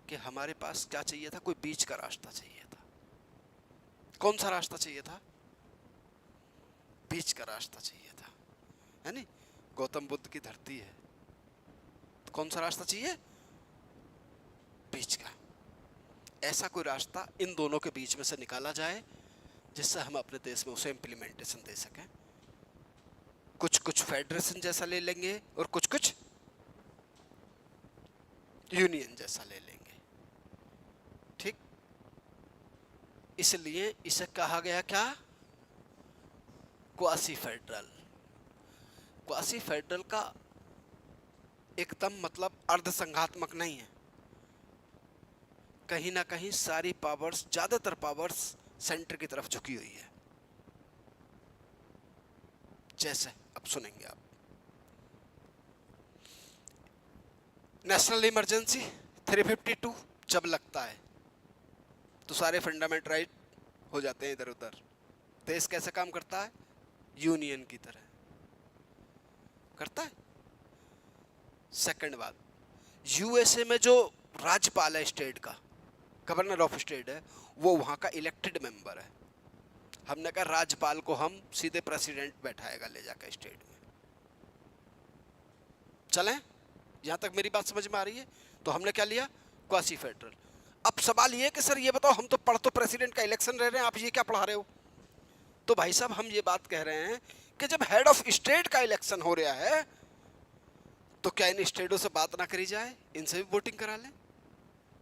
कि हमारे पास क्या चाहिए था? कोई बीच का रास्ता चाहिए था। कौन सा रास्ता चाहिए था? बीच का रास्ता चाहिए था, है नहीं? गौतम बुद्ध की धरती है, तो कौन सा रास्ता चाहिए? बीच का। ऐसा कोई रास्ता इन दोनों के बीच में से निकाला जाए जिससे हम अपने देश में उसे इम्प्लीमेंटेशन दे सकें। कुछ कुछ फेडरेशन जैसा ले लेंगे और कुछ कुछ यूनियन जैसा ले लेंगे, ठीक। इसलिए इसे कहा गया क्या, क्वासी फेडरल। क्वासी फेडरल का एकदम मतलब अर्धसंघात्मक नहीं है, कहीं ना कहीं सारी पावर्स, ज्यादातर पावर्स सेंटर की तरफ झुकी हुई है। जैसे अब सुनेंगे आप, नेशनल इमरजेंसी 352 जब लगता है तो सारे फंडामेंट राइट हो जाते हैं इधर उधर। देश कैसे काम करता है, यूनियन की तरह करता है। सेकंड बात, यूएसए में जो राज्यपाल है स्टेट का, गवर्नर ऑफ स्टेट है, वो वहां का इलेक्टेड मेंबर है। हमने कहा राज्यपाल को हम सीधे प्रेसिडेंट बैठाएगा ले जाकर स्टेट में। चलें, यहां तक मेरी बात समझ में आ रही है? तो हमने क्या लिया, क्वासी फेडरल। अब सवाल ये कि सर ये बताओ, हम तो पढ़ तो प्रेसिडेंट का इलेक्शन रह रहे हैं, आप ये क्या पढ़ा रहे हो? तो भाई साहब हम ये बात कह रहे हैं कि जब हेड ऑफ स्टेट का इलेक्शन हो रहा है तो क्या इन स्टेटों से बात ना करी जाए, इनसे भी वोटिंग करा लें।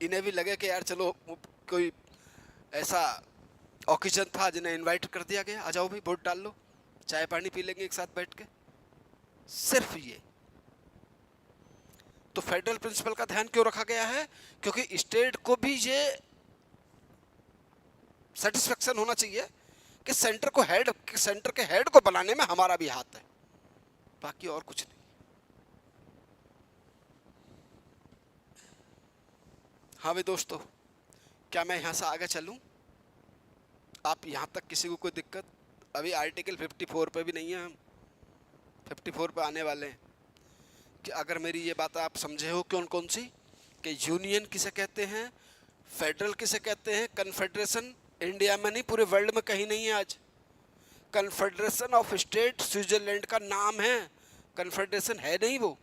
इन्हें भी लगे कि यार चलो कोई ऐसा ओकेजन था जिन्हें इनवाइट कर दिया गया, आ जाओ भाई वोट डाल लो, चाय पानी पी लेंगे एक साथ बैठ के। सिर्फ ये। तो फेडरल प्रिंसिपल का ध्यान क्यों रखा गया है? क्योंकि स्टेट को भी ये सेटिस्फेक्शन होना चाहिए कि सेंटर के हेड को बनाने में हमारा भी हाथ है, बाकी और कुछ नहीं। हाँ भाई दोस्तों, क्या मैं यहाँ से आगे चलूँ? आप यहाँ तक किसी को कोई दिक्कत? अभी आर्टिकल 54 पे भी नहीं है, हम 54 पे आने वाले हैं कि अगर मेरी ये बात आप समझे हो कौन कौन सी, कि यूनियन किसे कहते हैं, फेडरल किसे कहते हैं, कन्फेडरेशन इंडिया में नहीं पूरे वर्ल्ड में कहीं नहीं है आज। कन्फेडरेशन ऑफ स्टेट स्विट्जरलैंड का नाम है, कन्फेडरेशन है नहीं वो।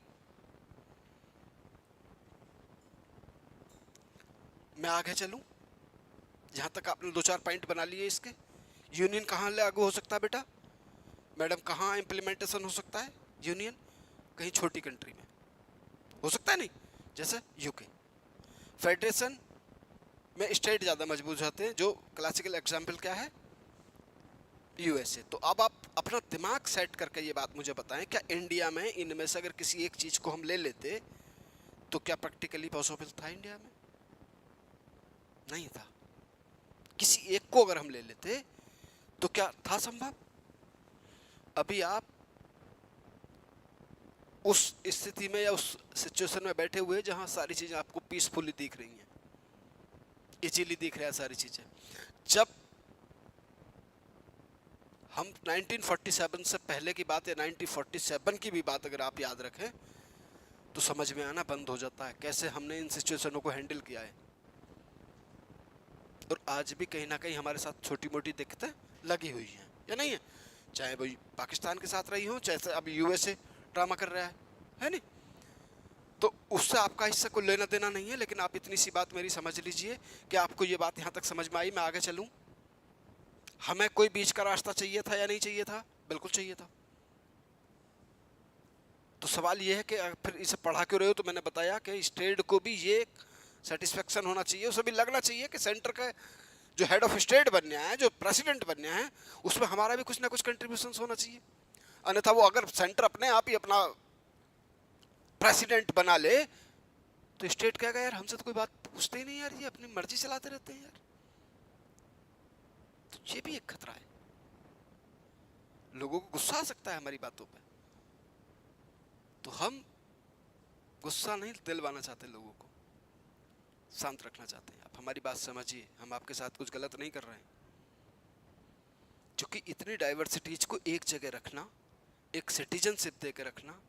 मैं आगे चलूं, जहां तक आपने 2-4 पॉइंट बना लिए इसके। यूनियन कहाँ लागू हो सकता है बेटा? मैडम कहाँ इम्प्लीमेंटेशन हो सकता है यूनियन? कहीं छोटी कंट्री में हो सकता है, नहीं जैसे यूके। फेडरेशन में स्टेट ज़्यादा मजबूत जाते हैं, जो क्लासिकल एग्जाम्पल क्या है, यूएसए। तो अब आप अपना दिमाग सेट करके ये बात मुझे बताएं, क्या इंडिया में इनमें से अगर किसी एक चीज़ को हम ले लेते तो क्या प्रैक्टिकली पॉसिबल था इंडिया में? नहीं था। किसी एक को अगर हम ले लेते तो क्या था संभव? अभी आप उस स्थिति में या उस सिचुएशन में बैठे हुए जहां सारी चीजें आपको पीसफुली दिख रही हैं, इजीली दिख रहा है सारी चीजें। जब हम 1947 से पहले की बात या 1947 की भी बात अगर आप याद रखें तो समझ में आना बंद हो जाता है कैसे हमने इन सिचुएशनों को हैंडल किया है। और आज भी कहीं ना कहीं हमारे साथ छोटी मोटी दिक्कतें लगी हुई हैं, या नहीं है? चाहे वो पाकिस्तान के साथ रही हो, चाहे अब यूएसए ड्रामा कर रहा है नहीं? तो उससे आपका हिस्सा कोई लेना देना नहीं है, लेकिन आप इतनी सी बात मेरी समझ लीजिए कि आपको ये बात यहाँ तक समझ में आई। मैं आगे चलूँ, हमें कोई बीच का रास्ता चाहिए था या नहीं चाहिए था? बिल्कुल चाहिए था। तो सवाल ये है कि फिर इसे पढ़ा क्यों रहे हो? तो मैंने बताया कि स्टेट को भी ये सेटिस्फेक्शन होना चाहिए, उसे भी लगना चाहिए कि सेंटर का जो हेड ऑफ स्टेट बनना है, जो प्रेसिडेंट बनना है, उसमें हमारा भी कुछ ना कुछ कंट्रीब्यूशन होना चाहिए। अन्यथा वो अगर सेंटर अपने आप ही अपना प्रेसिडेंट बना ले तो स्टेट कहेगा यार हमसे तो कोई बात पूछते ही नहीं यार, ये अपनी मर्जी चलाते रहते हैं यार। तो ये भी एक खतरा है, लोगों को गुस्सा आ सकता है हमारी बातों पे। तो हम गुस्सा नहीं दिलवाना चाहते, लोगों को शांत रखना चाहते हैं। आप हमारी बात समझिए, हम आपके साथ कुछ गलत नहीं कर रहे हैं। क्योंकि इतनी डाइवर्सिटीज को एक जगह रखना, एक सिटीजनशिप दे के रखना।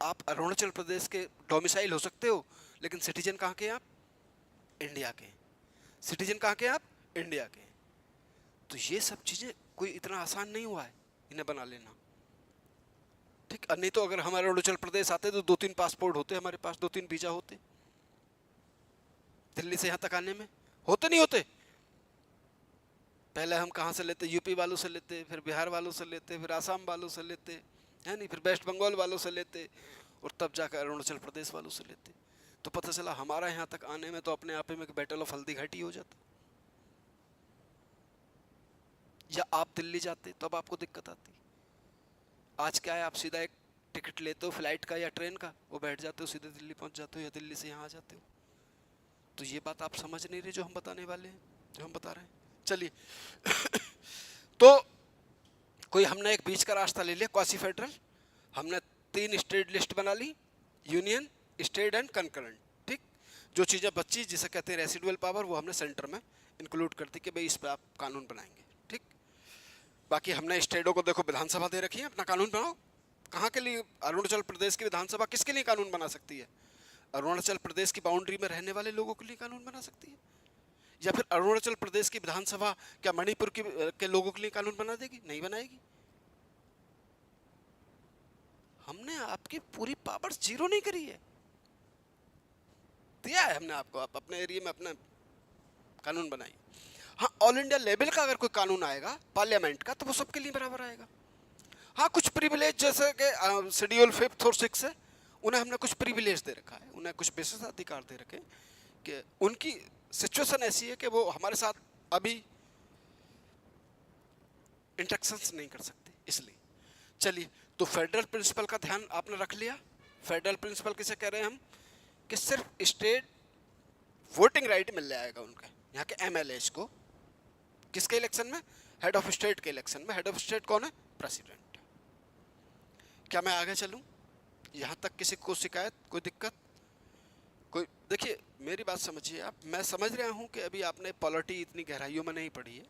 आप अरुणाचल प्रदेश के डोमिसाइल हो सकते हो, लेकिन सिटीजन कहाँ के हैं आप? इंडिया के। सिटीजन कहाँ के हैं आप? इंडिया के। तो ये सब चीज़ें कोई इतना आसान नहीं हुआ है इन्हें बना लेना, ठीक। नहीं तो अगर हमारे अरुणाचल प्रदेश आते तो 2-3 पासपोर्ट होते हमारे पास, 2-3 वीजा होते। दिल्ली से यहाँ तक आने में? होते नहीं होते? पहले हम कहाँ से लेते? यूपी वालों से लेते, फिर बिहार वालों से लेते, फिर आसाम वालों से लेते, है नहीं, फिर वेस्ट बंगाल वालों से लेते, और तब जाकर अरुणाचल प्रदेश वालों से लेते। तो पता चला हमारा यहाँ तक आने में तो अपने आप में एक बैटल ऑफ हल्दी घाटी हो जाता। या आप दिल्ली जाते तो अब आपको दिक्कत आती। आज क्या है, आप सीधा एक टिकट लेते हो फ्लाइट का या ट्रेन का, वो बैठ जाते हो, सीधे दिल्ली पहुंच जाते हो, या दिल्ली से यहाँ आ जाते हो। तो ये बात आप समझ नहीं रहे जो हम बताने वाले हैं, जो हम बता रहे हैं। चलिए तो कोई हमने एक बीच का रास्ता ले लिया, क्वासी फेडरल। हमने 3 स्टेट लिस्ट बना ली, यूनियन, स्टेट एंड कंकरेंट। ठीक, जो चीज़ें बची जिसे कहते हैं रेसिडुअल पावर, वो हमने सेंटर में इंक्लूड कर दी कि भाई इस पर आप कानून बनाएंगे। ठीक, बाकी हमने स्टेटों को देखो विधानसभा दे रखी है, अपना कानून बनाओ। कहाँ के लिए? अरुणाचल प्रदेश की विधानसभा किसके लिए कानून बना सकती है? अरुणाचल प्रदेश की बाउंड्री में रहने वाले लोगों के लिए कानून बना सकती है। या फिर अरुणाचल प्रदेश की विधानसभा क्या मणिपुर के लोगों के लिए कानून बना देगी? नहीं बनाएगी। हमने आपकी पूरी पावर जीरो नहीं करी है, दिया है हमने आपको, आप अपने एरिया में अपना कानून बनाइए। हाँ, ऑल इंडिया लेवल का अगर कोई कानून आएगा पार्लियामेंट का, तो वो सबके लिए बराबर आएगा। हाँ, कुछ प्रिविलेज जैसे कि शेड्यूल 5 और 6 है, उन्हें हमने कुछ प्रिविलेज दे रखा है, उन्हें कुछ विशेषाधिकार दे रखे कि उनकी सिचुएशन ऐसी है कि वो हमारे साथ अभी इंटरेक्शंस नहीं कर सकते, इसलिए। चलिए, तो फेडरल प्रिंसिपल का ध्यान आपने रख लिया। फेडरल प्रिंसिपल किसे कह रहे हैं हम? कि सिर्फ स्टेट वोटिंग राइट मिल जाएगा उनके यहाँ के एमएलएज को। किसके इलेक्शन में? हेड ऑफ स्टेट के इलेक्शन में। हेड ऑफ स्टेट कौन है? प्रेसिडेंट। क्या मैं आगे चलूं? यहाँ तक किसी को शिकायत, कोई दिक्कत? कोई? देखिए मेरी बात समझिए आप, मैं समझ रहा हूँ कि अभी आपने पॉलिटी इतनी गहराइयों में नहीं पढ़ी है,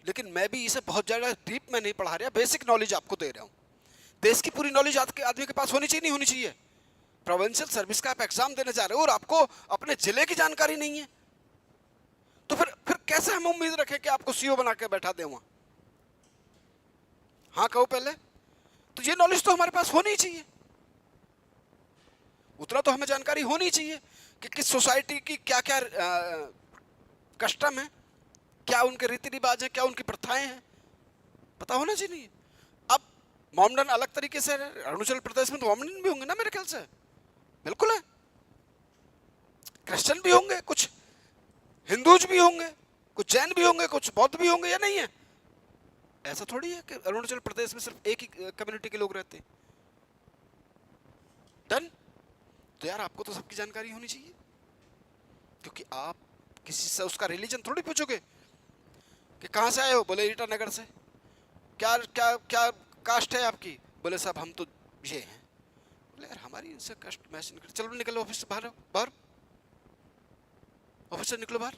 लेकिन मैं भी इसे बहुत ज़्यादा डीप में नहीं पढ़ा रहा, बेसिक नॉलेज आपको दे रहा हूँ। देश की पूरी नॉलेज आदमी के पास होनी चाहिए, नहीं होनी चाहिए? प्रोविंशियल सर्विस का आप एग्जाम देने जा रहे हो और आपको अपने जिले की जानकारी नहीं है, तो फिर कैसे हम उम्मीद रखें कि आपको सीओ बना के बैठा दें वहां? हाँ कहो पहले। तो ये नॉलेज तो हमारे पास होनी चाहिए, उतना तो हमें जानकारी होनी चाहिए कि किस सोसाइटी की क्या क्या कस्टम है, क्या उनके रीति रिवाज है, क्या उनकी प्रथाएं हैं, पता होना चाहिए। अब मोमडन अलग तरीके से, अरुणाचल प्रदेश में तो मोमडन भी होंगे ना मेरे ख्याल से? बिल्कुल है। क्रिश्चियन भी होंगे, कुछ हिंदूज भी होंगे, कुछ जैन भी होंगे, कुछ बौद्ध भी होंगे, या नहीं है? ऐसा थोड़ी है कि अरुणाचल प्रदेश में सिर्फ एक ही कम्युनिटी के लोग रहते हैं। डन। तो यार आपको तो सबकी जानकारी होनी चाहिए, क्योंकि आप किसी से उसका रिलीजन थोड़ी पूछोगे कि कहाँ से आए हो, बोले ईटानगर से। क्या क्या क्या कास्ट है आपकी? बोले साहब हम तो ये हैं। बोले यार हमारी इनसे कास्ट मैच नहीं करती, चलो निकलो ऑफिस से बाहर, बाहर ऑफिस से निकलो बाहर।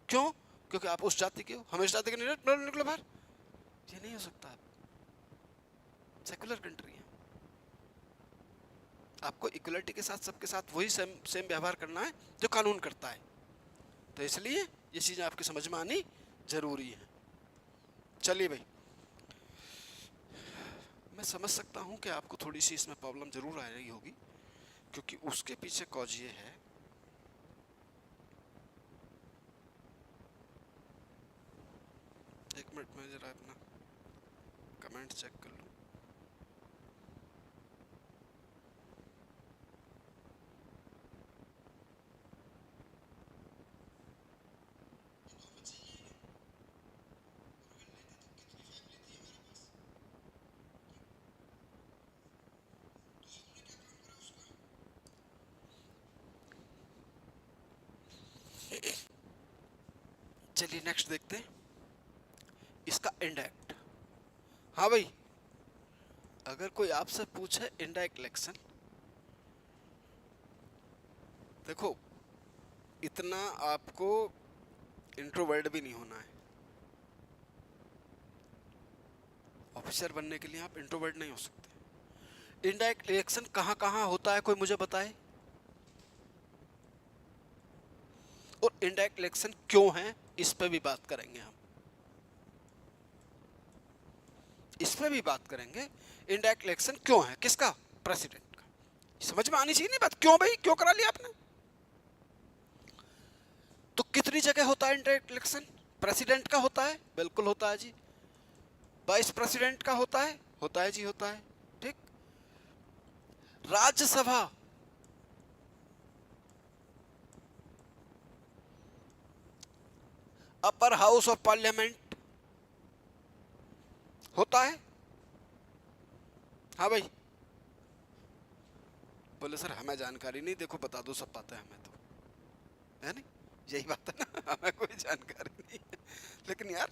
क्यों? क्योंकि आप उस जाति के हो, हम इस जाति के नहीं, निकलो बाहर। ये नहीं हो सकता, सेकुलर कंट्री है, आपको इक्वलिटी के साथ सबके साथ वही सेम व्यवहार करना है जो कानून करता है। तो इसलिए ये चीज़ें आपकी समझ में आनी जरूरी है। चलिए भाई, मैं समझ सकता हूँ कि आपको थोड़ी सी इसमें प्रॉब्लम जरूर आ रही होगी, क्योंकि उसके पीछे कॉज ये है, एक मिनट में जरा अपना कमेंट चेक कर लूँ। चलिए नेक्स्ट देखते हैं इसका इंडायरेक्ट। हाँ भाई, अगर कोई आपसे पूछे इंडायरेक्ट इलेक्शन, देखो इतना आपको इंट्रोवर्ट भी नहीं होना है। ऑफिसर बनने के लिए आप इंट्रोवर्ट नहीं हो सकते। इंडायरेक्ट इलेक्शन कहाँ कहाँ होता है, कोई मुझे बताए? और इंडायरेक्ट इलेक्शन क्यों है, इस पे भी बात करेंगे हम, इस पे भी बात करेंगे। इंडायरेक्ट इलेक्शन क्यों है, किसका? प्रेसिडेंट का। समझ में आनी चाहिए नहीं बात? क्यों भाई, क्यों करा लिया आपने? तो कितनी जगह होता है इंडायरेक्ट इलेक्शन? प्रेसिडेंट का होता है, बिल्कुल होता है जी। वाइस प्रेसिडेंट का होता है जी, होता है। ठीक। Rajya Sabha, upper house of parliament होता है। हाँ भाई, बोले सर हमें जानकारी नहीं, देखो बता दो, सब पता है हमें तो, है नहीं, यही बात है ना, हमें कोई जानकारी नहीं है। लेकिन यार,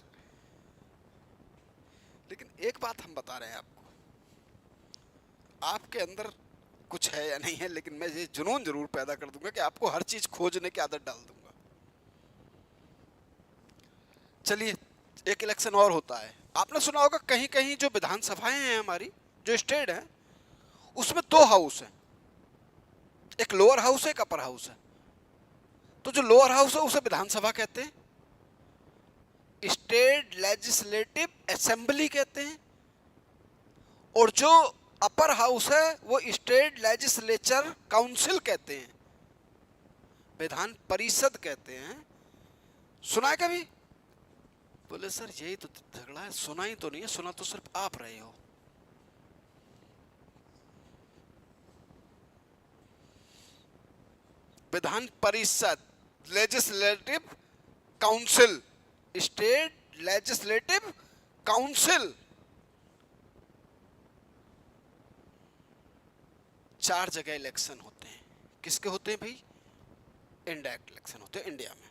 लेकिन एक बात हम बता रहे हैं आपको, आपके अंदर कुछ है या नहीं है, लेकिन मैं ये जुनून जरूर पैदा कर दूंगा कि आपको हर चीज खोजने की आदत डाल दूंगा। चलिए, एक इलेक्शन और होता है, आपने सुना होगा कहीं कहीं जो विधानसभाएं हैं हमारी, जो स्टेट है, उसमें दो हाउस है, एक लोअर हाउस है, एक अपर हाउस है। तो जो लोअर हाउस है उसे विधानसभा कहते हैं, स्टेट लेजिस्लेटिव असेंबली कहते हैं, और जो अपर हाउस है वो स्टेट लेजिस्लेचर काउंसिल कहते हैं, विधान परिषद कहते हैं। सुना है कभी? बोले सर यही तो झगड़ा है, सुना ही तो नहीं है। सुना तो सिर्फ आप रहे हो। Vidhan Parishad, legislative council, state legislative council, चार जगह इलेक्शन होते हैं। किसके होते हैं भाई? इनडायरेक्ट इलेक्शन होते हैं इंडिया में।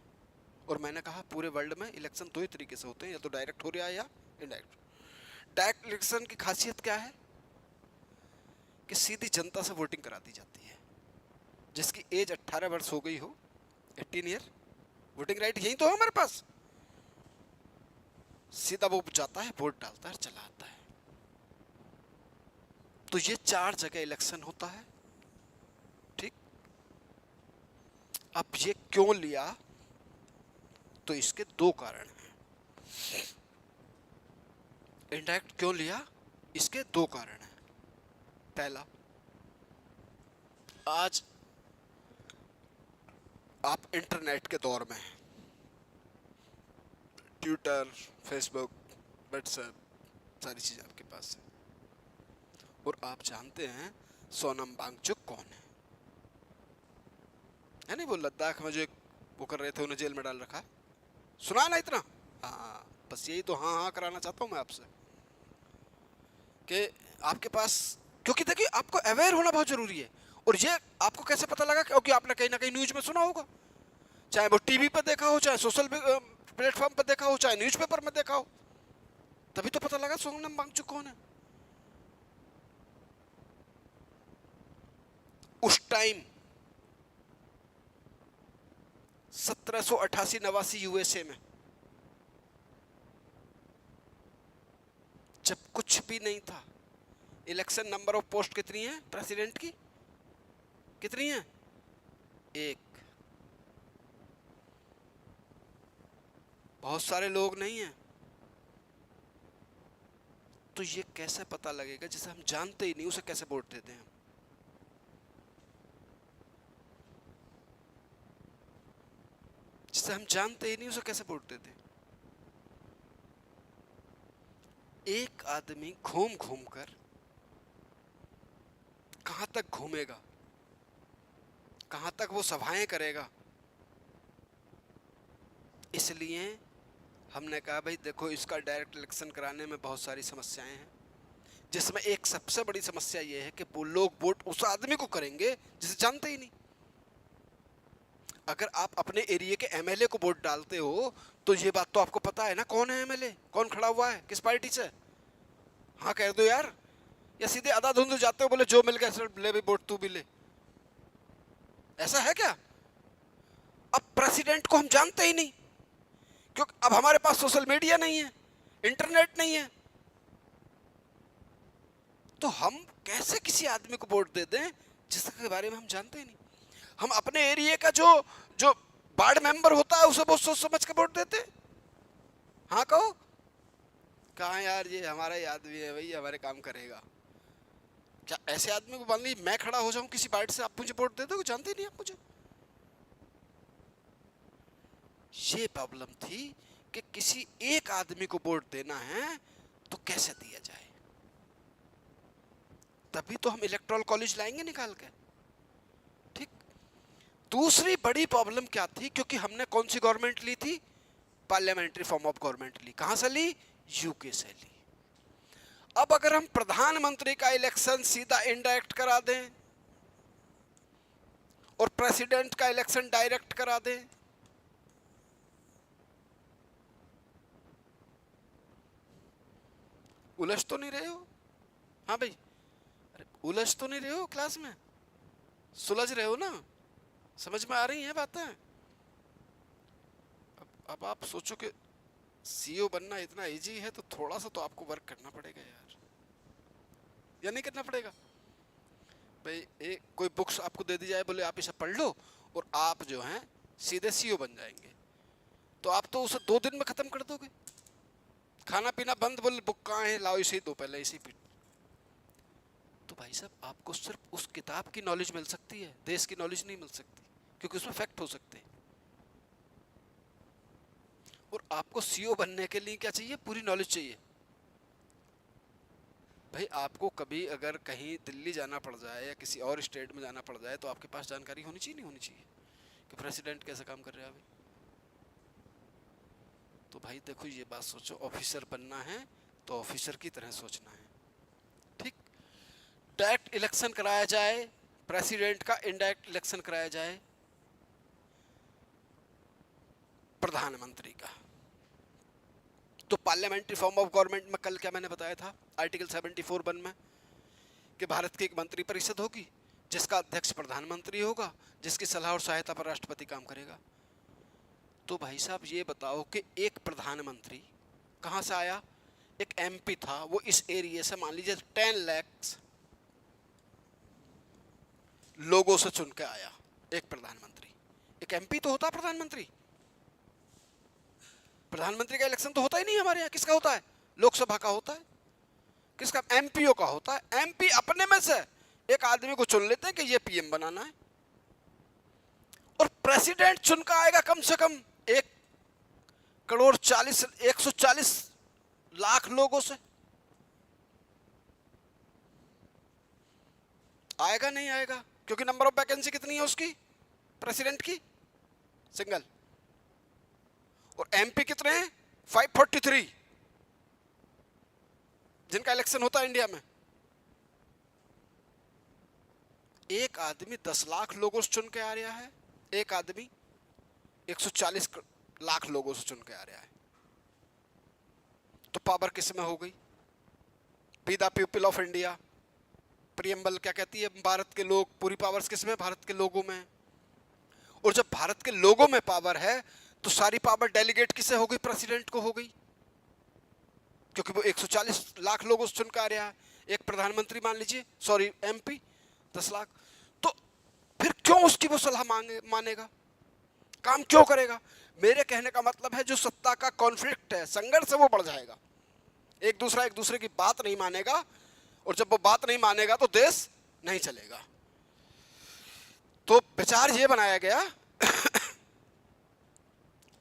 और मैंने कहा पूरे वर्ल्ड में इलेक्शन दो ही तरीके से होते हैं, या तो डायरेक्ट हो रहा है या इनडायरेक्ट। डायरेक्ट इलेक्शन की खासियत क्या है कि सीधी जनता से वोटिंग करा दी जाती है। जिसकी एज 18 वर्ष हो गई हो, 18 ईयर, वोटिंग राइट यही तो है हमारे पास। सीधा वो जाता है, वोट डालता है, चला आता है। तो ये चार जगह इलेक्शन होता है। ठीक। अब ये क्यों लिया? तो इसके दो कारण हैं। इनडायरेक्ट क्यों लिया? इसके दो कारण हैं। पहला, आज आप इंटरनेट के दौर में हैं, ट्विटर, फेसबुक, व्हाट्सएप, सारी चीज आपके पास है। और आप जानते हैं सोनम वांगचुक कौन है नहीं? वो लद्दाख में जो एक वो कर रहे थे, उन्हें जेल में डाल रखा है। सुना ना इतना? हाँ, बस यही तो हाँ हाँ कराना चाहता हूँ मैं आपसे कि आपके पास, क्योंकि देखिए आपको अवेयर होना बहुत जरूरी है। और ये आपको कैसे पता लगा? क्योंकि आपने कहीं ना कहीं न्यूज में सुना होगा, चाहे वो टीवी पर देखा हो, चाहे सोशल प्लेटफॉर्म पर देखा हो, चाहे न्यूज़पेपर में देखा हो, तभी तो पता लगा सोनम वांगचुक कौन है। उस टाइम 1788-89 यूएसए में, जब कुछ भी नहीं था, इलेक्शन नंबर ऑफ पोस्ट कितनी है प्रेसिडेंट की? कितनी है? एक। बहुत सारे लोग नहीं हैं। तो ये कैसे पता लगेगा जिसे हम जानते ही नहीं, उसे कैसे वोट देते हैं? जिसे हम जानते ही नहीं उसे कैसे वोट देते? एक आदमी घूम घूम कर कहां तक घूमेगा, कहां तक वो सभाएं करेगा? इसलिए हमने कहा भाई देखो, इसका डायरेक्ट इलेक्शन कराने में बहुत सारी समस्याएं हैं, जिसमें एक सबसे बड़ी समस्या ये है कि वो लोग वोट उस आदमी को करेंगे जिसे जानते ही नहीं। अगर आप अपने एरिया के एमएलए को वोट डालते हो तो ये बात तो आपको पता है ना, कौन है एमएलए, कौन खड़ा हुआ है, किस पार्टी से? हाँ कह दो यार। या सीधे आधा धुंध जाते हो, बोले जो मिल गया सर ले भी वोट, तू भी ले? ऐसा है क्या? अब प्रेसिडेंट को हम जानते ही नहीं, क्योंकि अब हमारे पास सोशल मीडिया नहीं है, इंटरनेट नहीं है। तो हम कैसे किसी आदमी को वोट दे दें जिसके बारे में हम जानते ही नहीं? हम अपने एरिया का जो जो वार्ड मेंबर होता है उसे बहुत सोच समझ के वोट देते। हाँ कहो, कहाँ यार, ये हमारा ही आदमी है भाई, हमारे काम करेगा। क्या ऐसे आदमी को मान ली मैं खड़ा हो जाऊं किसी पार्टी से, आप मुझे वोट दे दो? जानते ही नहीं आप मुझे। ये प्रॉब्लम थी कि किसी एक आदमी को वोट देना है तो कैसे दिया जाए। तभी तो हम इलेक्टोरल कॉलेज लाएंगे निकाल के। ठीक। दूसरी बड़ी प्रॉब्लम क्या थी, क्योंकि हमने कौन सी गवर्नमेंट ली थी, पार्लियामेंट्री फॉर्म ऑफ गवर्नमेंट ली। कहां से ली, यूके से ली। अब अगर हम प्रधानमंत्री का इलेक्शन सीधा इनडायरेक्ट करा दें और प्रेसिडेंट का इलेक्शन डायरेक्ट करा दें, उलझ तो नहीं रहे हो? हाँ भाई, अरे उलझ तो नहीं रहे हो क्लास में? सुलझ रहे हो ना? समझ में आ रही हैं बातें? अब आप सोचो कि सीईओ बनना इतना इजी है, तो थोड़ा सा तो आपको वर्क करना पड़ेगा यार, या नहीं करना पड़ेगा भाई? एक कोई बुक्स आपको दे दी जाए, बोले आप इसे पढ़ लो और आप जो हैं सीधे सीईओ बन जाएंगे, तो आप तो उसे 2 दिन में खत्म कर दोगे। खाना पीना बंद, बोले बुक कहाँ है, लाओ इसे दो, पहले इसी पीट। तो भाई साहब, आपको सिर्फ उस किताब की नॉलेज मिल सकती है, देश की नॉलेज नहीं मिल सकती, क्योंकि उसमें फैक्ट हो सकते हैं। और आपको सीईओ बनने के लिए क्या चाहिए, पूरी नॉलेज चाहिए। भाई आपको कभी अगर कहीं दिल्ली जाना पड़ जाए या किसी और स्टेट में जाना पड़ जाए, तो आपके पास जानकारी होनी चाहिए, नहीं होनी चाहिए, कि प्रेसिडेंट कैसे काम कर रहा है अभी? तो भाई देखो, ये बात सोचो, ऑफिसर बनना है तो ऑफिसर की तरह सोचना है। ठीक। डायरेक्ट इलेक्शन कराया जाए प्रेसिडेंट का, इनडायरेक्ट इलेक्शन कराया जाए प्रधानमंत्री का, तो पार्लियामेंट्री फॉर्म ऑफ गवर्नमेंट में कल क्या मैंने बताया था, आर्टिकल 74(1) में, कि भारत की एक मंत्री परिषद होगी जिसका अध्यक्ष प्रधानमंत्री होगा, जिसकी सलाह और सहायता पर राष्ट्रपति काम करेगा। तो भाई साहब ये बताओ कि एक प्रधानमंत्री कहां से आया? एक एमपी था, वो इस एरिया से मान लीजिए 10 लाख लोगों से चुन के आया। एक प्रधानमंत्री, एक एमपी तो होता प्रधानमंत्री। प्रधानमंत्री का इलेक्शन तो होता ही नहीं हमारे यहाँ। किसका होता है? लोकसभा का होता है। किसका? एमपीओ का होता है। एमपी अपने में से एक आदमी को चुन लेते हैं कि ये पीएम बनाना है, और प्रेसिडेंट चुन कर आएगा कम से कम 140 लाख लोगों से। आएगा नहीं आएगा? क्योंकि नंबर ऑफ वैकेंसी कितनी है उसकी, प्रेसिडेंट की? सिंगल। और एमपी कितने हैं? 543 जिनका इलेक्शन होता है इंडिया में। एक आदमी 10 लाख लोगों से चुन के आ रहा है, एक आदमी 140 लाख लोगों से चुन के आ रहा है। तो पावर किस में हो गई? Be the people of India. Preamble क्या कहती है? भारत के लोग। पूरी पावर्स किस में? भारत के लोगों में। और जब भारत के लोगों में पावर है, तो सारी पावर डेलीगेट किसे हो गई? प्रेसिडेंट को हो गई, क्योंकि वो 140 लाख लोगों से चुन के आ रहा है। एक प्रधानमंत्री मान लीजिए, सॉरी एमपी 10 लाख। तो फिर क्यों उसकी वो सलाह मानेगा? काम क्यों करेगा? मेरे कहने का मतलब है, जो सत्ता का कॉन्फ्लिक्ट है, संघर्ष है, वो बढ़ जाएगा। एक दूसरे की बात नहीं मानेगा, और जब वो बात नहीं मानेगा तो देश नहीं चलेगा। तो विचार ये बनाया गया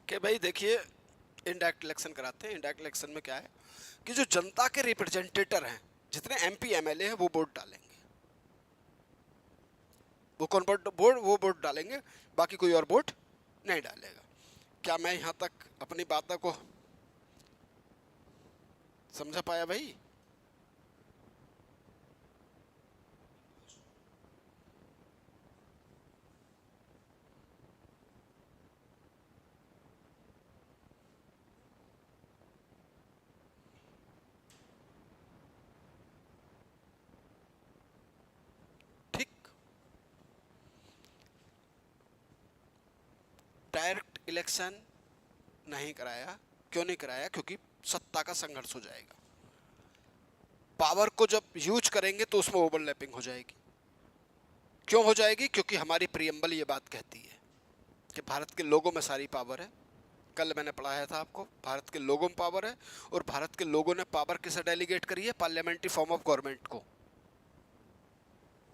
कि भाई देखिए, इनडायरेक्ट इलेक्शन कराते हैं। इनडायरेक्ट इलेक्शन में क्या है कि जो जनता के रिप्रेजेंटेटिव हैं, जितने एमपी एमएलए हैं, वो वोट डालेंगे। वो कौन वो वोट डालेंगे, बाकी कोई और वोट नहीं डालेगा। क्या मैं यहाँ तक अपनी बातों को समझा पाया भाई? ठीक। डायरेक्ट इलेक्शन नहीं कराया। क्यों नहीं कराया? क्योंकि सत्ता का संघर्ष हो जाएगा। पावर को जब यूज करेंगे तो उसमें ओवरलैपिंग हो जाएगी। क्यों हो जाएगी? क्योंकि हमारी प्रियम्बल ये बात कहती है कि भारत के लोगों में सारी पावर है। कल मैंने पढ़ाया था आपको, भारत के लोगों में पावर है, और भारत के लोगों ने पावर किसे डेलीगेट करी है? पार्लियामेंट्री फॉर्म ऑफ गवर्नमेंट को।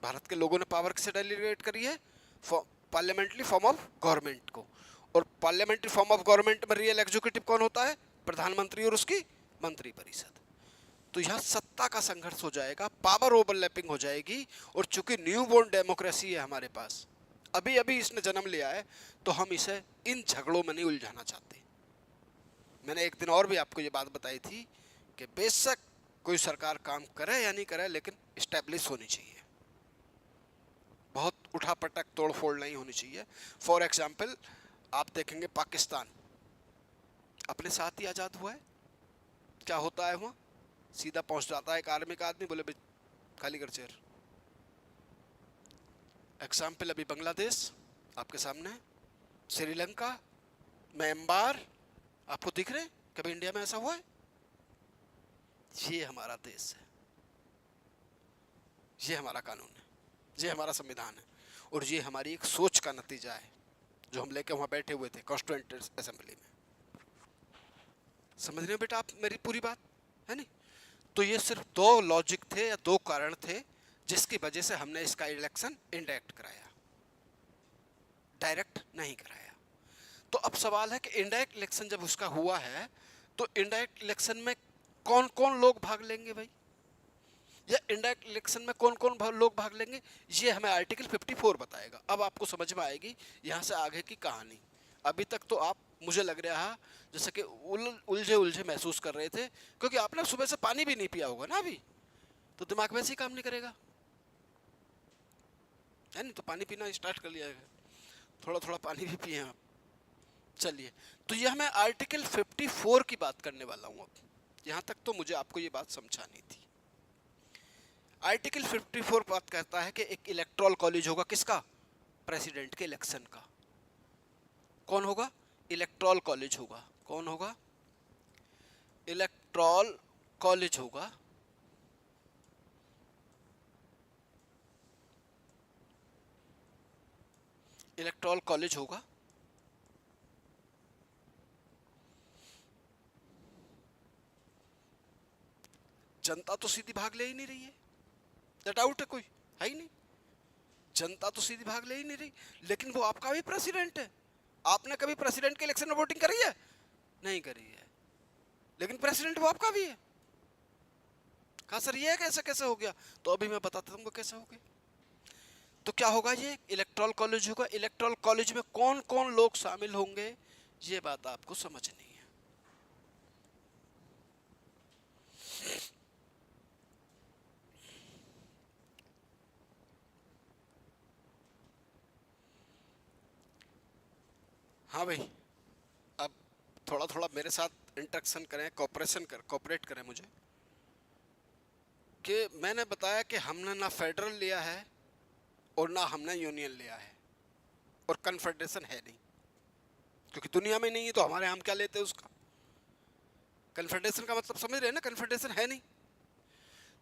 भारत के लोगों ने पावर किसे डेलीगेट करी है? पार्लियामेंट्री फॉर्म ऑफ गवर्नमेंट को। और पार्लियामेंट्री फॉर्म ऑफ गवर्नमेंट में रियल एग्जीक्यूटिव कौन होता है? प्रधानमंत्री और उसकी मंत्री परिषद। तो यहाँ सत्ता का संघर्ष हो जाएगा, पावर ओवरलैपिंग हो जाएगी। और चूंकि न्यू बोर्न डेमोक्रेसी है हमारे पास, अभी अभी इसने जन्म लिया है, तो हम इसे इन झगड़ों में नहीं उलझाना चाहते। मैंने एक दिन और भी आपको ये बात बताई थी कि बेशक कोई सरकार काम करे या नहीं करे, लेकिन स्टैब्लिश होनी चाहिए, बहुत उठापटक तोड़फोड़ नहीं होनी चाहिए। फॉर एग्जाम्पल आप देखेंगे पाकिस्तान अपने साथ ही आज़ाद हुआ है, क्या होता है वहाँ? सीधा पहुंच जाता है एक आर्मी का आदमी, बोले खाली कर चेयर। एग्जाम्पल अभी बांग्लादेश आपके सामने, श्रीलंका, म्यांमार आपको दिख रहे हैं? कभी इंडिया में ऐसा हुआ है? ये हमारा देश है, ये हमारा कानून है, ये हमारा संविधान है, और ये हमारी एक सोच का नतीजा है जो हम लेके वहाँ बैठे हुए थे कॉन्स्टिट्यूएंट असेंबली में। समझ रहे हो बेटा आप मेरी पूरी बात, है नहीं? तो ये सिर्फ दो लॉजिक थे या दो कारण थे जिसकी वजह से हमने इसका इलेक्शन इनडायरेक्ट कराया, डायरेक्ट नहीं कराया। तो अब सवाल है कि इनडायरेक्ट इलेक्शन जब उसका हुआ है, तो इनडायरेक्ट इलेक्शन में कौन कौन लोग भाग लेंगे भाई, या इनडायरेक्ट इलेक्शन में कौन कौन लोग भाग लेंगे, ये हमें आर्टिकल 54 बताएगा। अब आपको समझ में आएगी यहाँ से आगे की कहानी। अभी तक तो आप, मुझे लग रहा है जैसे कि उलझे उलझे महसूस कर रहे थे, क्योंकि आपने सुबह से पानी भी नहीं पिया होगा ना अभी, तो दिमाग वैसे ही काम नहीं करेगा, है नहीं? तो पानी पीना स्टार्ट कर लिया है, थोड़ा थोड़ा पानी भी पिए आप। चलिए, तो ये मैं आर्टिकल 54 की बात करने वाला हूँ। अब यहाँ तक तो मुझे आपको ये बात समझानी थी। आर्टिकल 54 बात कहता है कि एक इलेक्टोरल कॉलेज होगा, किसका? प्रेसिडेंट के इलेक्शन का। कौन होगा? इलेक्टोरल कॉलेज होगा। कौन होगा? इलेक्टोरल कॉलेज होगा। इलेक्टोरल कॉलेज होगा। जनता तो सीधी भाग ले ही नहीं रही है, दैट डाउट है कोई है ही नहीं, जनता तो सीधी भाग ले ही नहीं रही। लेकिन वो आपका भी प्रेसिडेंट है। आपने कभी प्रेसिडेंट के इलेक्शन में वोटिंग करी है? नहीं करी है, लेकिन प्रेसिडेंट वो आपका भी है। कहा सर ये कैसे कैसे हो गया? तो अभी मैं बताता हूँ कैसे हो गया। तो क्या होगा, ये इलेक्टोरल कॉलेज होगा। इलेक्टोरल कॉलेज में कौन कौन लोग शामिल होंगे, ये बात आपको समझनी है। हाँ भाई, अब थोड़ा थोड़ा मेरे साथ इंटरेक्शन करें, कोऑपरेट करें मुझे। कि मैंने बताया कि हमने ना फेडरल लिया है और ना हमने यूनियन लिया है, और कन्फेडरेशन है नहीं, क्योंकि दुनिया में नहीं है तो हमारे हम क्या लेते हैं उसका। कन्फेडरेशन का मतलब समझ रहे हैं ना, कन्फेडरेशन है नहीं।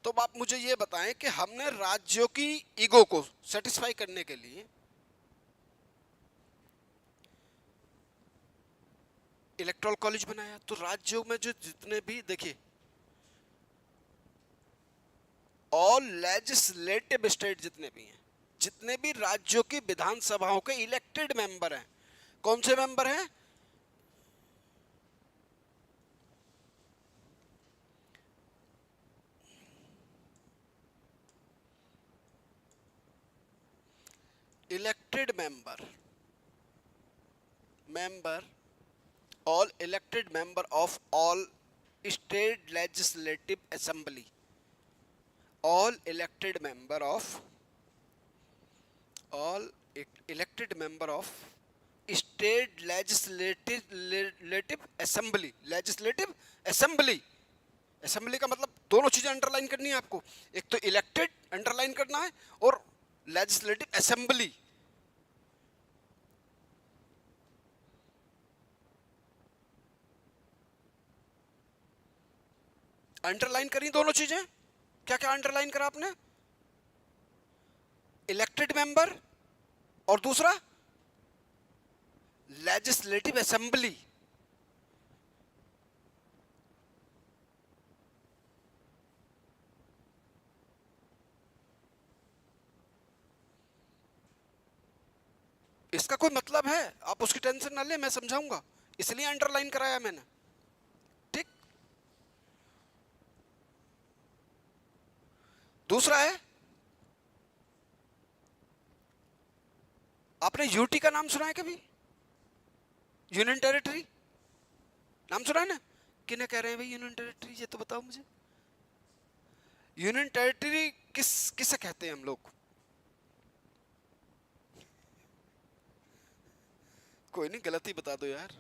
तो आप मुझे ये बताएं कि हमने राज्यों की ईगो को सेटिस्फाई करने के लिए इलेक्टोरल कॉलेज बनाया। तो राज्यों में जो जितने भी, देखिए, ऑल लेजिस्लेटिव स्टेट जितने भी हैं, जितने भी राज्यों की विधानसभाओं के इलेक्टेड मेंबर हैं, कौन से मेंबर हैं? Elected member all elected member of all state legislative assembly, all elected member of all elected member of state legislative assembly। Assembly का मतलब दोनों चीजें अंडरलाइन करनी है आपको, एक तो इलेक्टेड अंडरलाइन करना है और लेजिस्लेटिव असेंबली। अंडरलाइन करी दोनों चीजें। क्या क्या अंडरलाइन करा आपने? इलेक्टेड मेंबर और दूसरा लेजिस्लेटिव असेंबली। इस इसका कोई मतलब है, आप उसकी टेंशन ना ले, मैं समझाऊंगा, इसलिए अंडरलाइन कराया मैंने। ठीक। दूसरा है, आपने यूटी का नाम सुना है कभी? यूनियन टेरिटरी नाम सुना है ना? किन्हें कह रहे हैं भाई यूनियन टेरिटरी, ये तो बताओ मुझे। यूनियन टेरिटरी किसे कहते हैं हम लोग? कोई नहीं, गलत ही बता दो यार,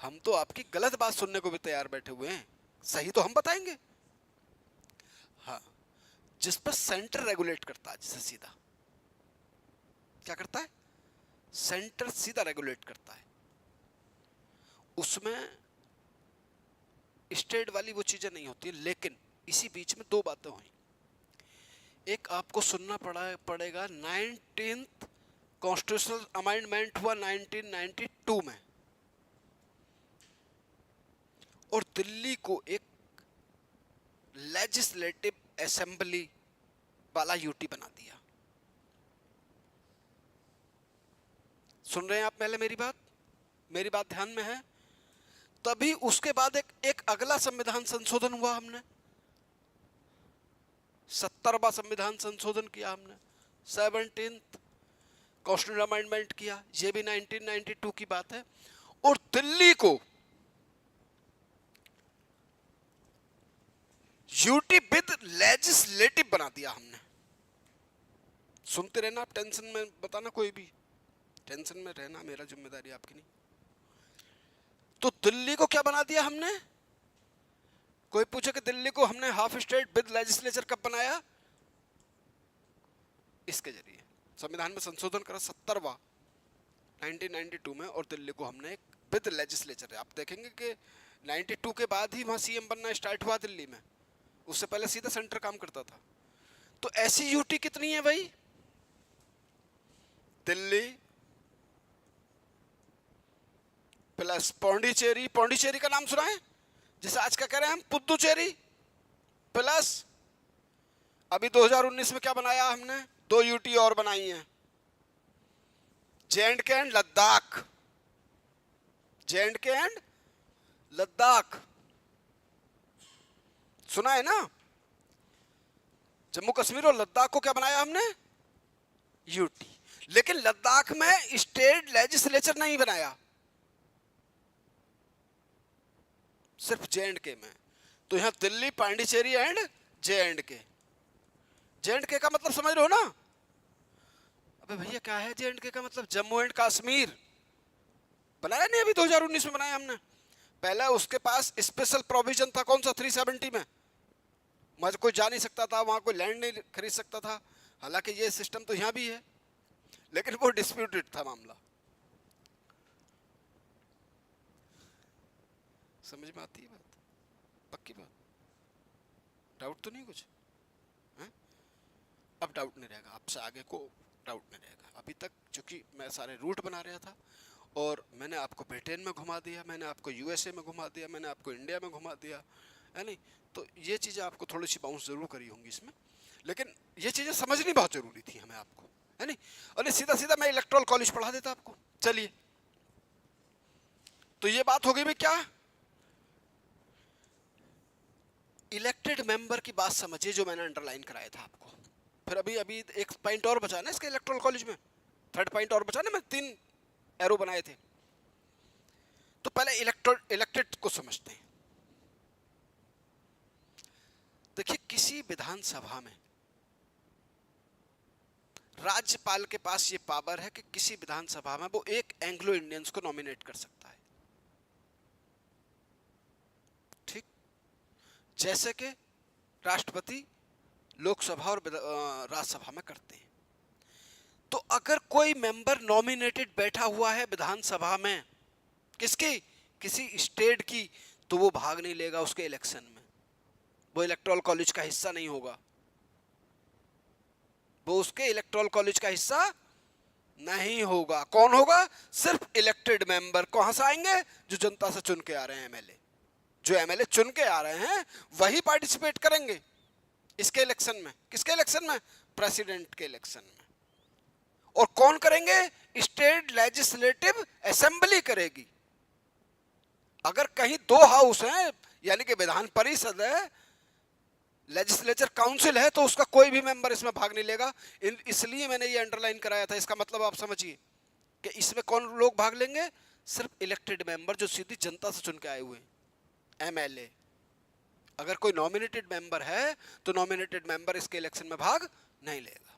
हम तो आपकी गलत बात सुनने को भी तैयार बैठे हुए हैं, सही तो हम बताएंगे। हाँ, जिस पर सेंटर रेगुलेट करता है, जिसे सीधा क्या करता है, सेंटर सीधा रेगुलेट करता है, उसमें स्टेट वाली वो चीजें नहीं होती। लेकिन इसी बीच में दो बातें हुई। एक, आपको सुनना पड़ेगा 19th कॉन्स्टिट्यूशनल अमेंडमेंट हुआ 1992 में, और दिल्ली को एक लेजिस्लेटिव असेंबली वाला यूटी बना दिया। सुन रहे हैं आप पहले मेरी बात ध्यान में है? तभी उसके बाद एक अगला संविधान संशोधन हुआ, हमने 70वां संविधान संशोधन किया, हमने 17th कॉन्स्टिट्यूशनल अमेंडमेंट किया, ये भी 1992 की बात है। और दिल्ली को यूटी विद लेजिस्लेटिव बना दिया हमने। सुनते रहना आप, टेंशन में बताना, कोई भी टेंशन में रहना, मेरा जिम्मेदारी आपकी नहीं। तो दिल्ली को क्या बना दिया हमने? कोई पूछे कि दिल्ली को हमने हाफ स्टेट विद लेजिस्लेचर कब बनाया? इसके जरिए संविधान में संशोधन करा 70वां 1992 में, और दिल्ली को हमने एक विद लेजिस्लेचर है। आप देखेंगे कि 92 के बाद ही वहां सीएम बनना स्टार्ट हुआ दिल्ली में, उससे पहले सीधा सेंटर काम करता था। तो ऐसी यूटी कितनी है भाई? दिल्ली प्लस पौंडीचेरी, पौंडीचेरी का नाम सुना है, जिसे आज क्या कह रहे हैं हम, पुद्दुचेरी, प्लस अभी 2019 में क्या बनाया हमने, 2 यूटी और बनाई हैं, J&K and Ladakh. J&K and Ladakh सुना है ना? जम्मू कश्मीर और लद्दाख को क्या बनाया हमने, यूटी। लेकिन लद्दाख में स्टेट लेजिस्लेचर नहीं बनाया, सिर्फ जे.एंड.के में। तो यहां Delhi, Pondicherry and J&K. J&K का मतलब समझ रहे हो ना? अबे भैया क्या है जे.एंड.के का मतलब? जम्मू एंड कश्मीर बनाया नहीं, अभी 2019 में बनाया हमने। पहले उसके पास स्पेशल प्रोविजन था, कौन सा, 370 में। वहां कोई जा नहीं सकता था, वहां कोई लैंड नहीं खरीद सकता था। हालांकि ये सिस्टम तो यहां भी है, लेकिन वो डिस्प्यूटेड था मामला। समझ में आती है बात? पक्की बात? डाउट तो नहीं कुछ है? अब डाउट नहीं रहेगा, आपसे आगे को डाउट नहीं रहेगा। अभी तक चूंकि मैं सारे रूट बना रहा था, और मैंने आपको ब्रिटेन में घुमा दिया, मैंने आपको यूएसए में घुमा दिया, मैंने आपको इंडिया में घुमा दिया, है नहीं? तो ये चीज़ें आपको थोड़ी सी बाउंस जरूर करी होंगी इसमें, लेकिन ये चीज़ें समझनी बहुत जरूरी थी हमें आपको, है नहीं? और सीधा सीधा मैं इलेक्टोरल कॉलेज पढ़ा देता आपको। चलिए, तो ये बात हो गई भाई क्या, इलेक्टेड मेंबर की बात समझिए, जो मैंने अंडरलाइन कराया था आपको। फिर अभी एक पॉइंट और बचा ना इसके इलेक्टोरल कॉलेज में, थर्ड पॉइंट और बचा ना, मैं 3 एरो बनाए थे। तो पहले इलेक्टेड को समझते हैं। देखिए, किसी विधानसभा में राज्यपाल के पास ये पावर है कि किसी विधानसभा में वो एक एंग्लो इंडियंस को नॉमिनेट कर सकता है। ठीक, जैसे कि राष्ट्रपति लोकसभा और राज्यसभा में करते हैं। तो अगर कोई मेंबर नॉमिनेटेड बैठा हुआ है विधानसभा में, किसकी, किसी स्टेट की, तो वो भाग नहीं लेगा उसके इलेक्शन में, वो इलेक्टोरल कॉलेज का हिस्सा नहीं होगा, वो उसके इलेक्टोरल कॉलेज का हिस्सा नहीं होगा। कौन होगा? सिर्फ इलेक्टेड मेंबर। कहां से आएंगे? जो जनता से चुन के आ रहे हैं एमएलए, जो एमएलए चुन के आ रहे हैं वही पार्टिसिपेट करेंगे इसके इलेक्शन में। किसके इलेक्शन में? प्रेसिडेंट के इलेक्शन में। और कौन करेंगे? स्टेट लेजिस्लेटिव असेंबली करेगी। अगर कहीं दो हाउस हैं, यानी कि विधान परिषद है, लेजिस्लेचर काउंसिल है, तो उसका कोई भी मेंबर इसमें भाग नहीं लेगा। इसलिए मैंने ये अंडरलाइन कराया था। इसका मतलब आप समझिए कि इसमें कौन लोग भाग लेंगे? सिर्फ इलेक्टेड मेंबर, जो सीधी जनता से चुन के आए हुए एमएलए। अगर कोई नॉमिनेटेड मेंबर है तो नॉमिनेटेड मेंबर इसके इलेक्शन में भाग नहीं लेगा।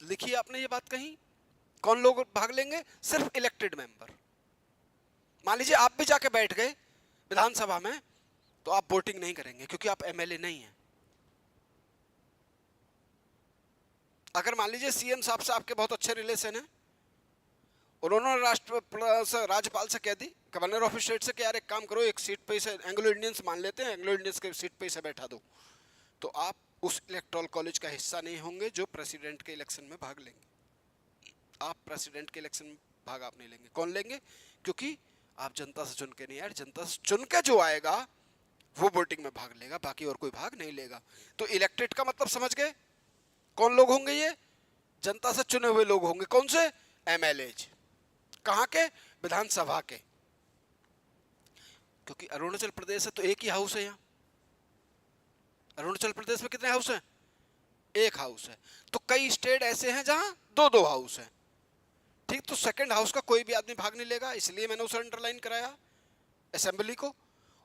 लिखिए आपने ये बात कहीं, कौन लोग भाग लेंगे? सिर्फ इलेक्टेड मेंबर। मान लीजिए आप भी जाके बैठ गए विधानसभा में, तो आप वोटिंग नहीं करेंगे क्योंकि आप एमएलए नहीं हैं। अगर मान लीजिए सीएम साहब से आपके बहुत अच्छे रिलेशन है, उन्होंने राज्यपाल से कह दी, गवर्नर ऑफ स्टेट से कि यार एक काम करो, एक सीट पे से एंग्लो इंडियंस मान लेते हैं, एंग्लो इंडियंस के सीट पे से बैठा दो, तो आप उस इलेक्टोरल कॉलेज का हिस्सा नहीं होंगे जो प्रेसिडेंट के इलेक्शन में भाग लेंगे। आप प्रेसिडेंट के इलेक्शन में भाग आप नहीं लेंगे। कौन लेंगे? क्योंकि आप जनता से चुन के नहीं आए, जनता से चुन के जो आएगा वो वोटिंग में भाग लेगा, बाकी और कोई भाग नहीं लेगा। तो इलेक्टेड का मतलब समझ गए? कौन लोग होंगे? ये जनता से चुने हुए लोग होंगे। कौन से? एमएलए। कहां के? विधानसभा के। क्योंकि अरुणाचल प्रदेश है तो एक ही हाउस है यहाँ। अरुणाचल प्रदेश में कितने हाउस हैं? एक हाउस है। तो कई स्टेट ऐसे हैं जहां दो दो हाउस हैं। ठीक, तो सेकंड हाउस का कोई भी आदमी भाग नहीं लेगा, इसलिए मैंने उसे अंडरलाइन कराया असेंबली को।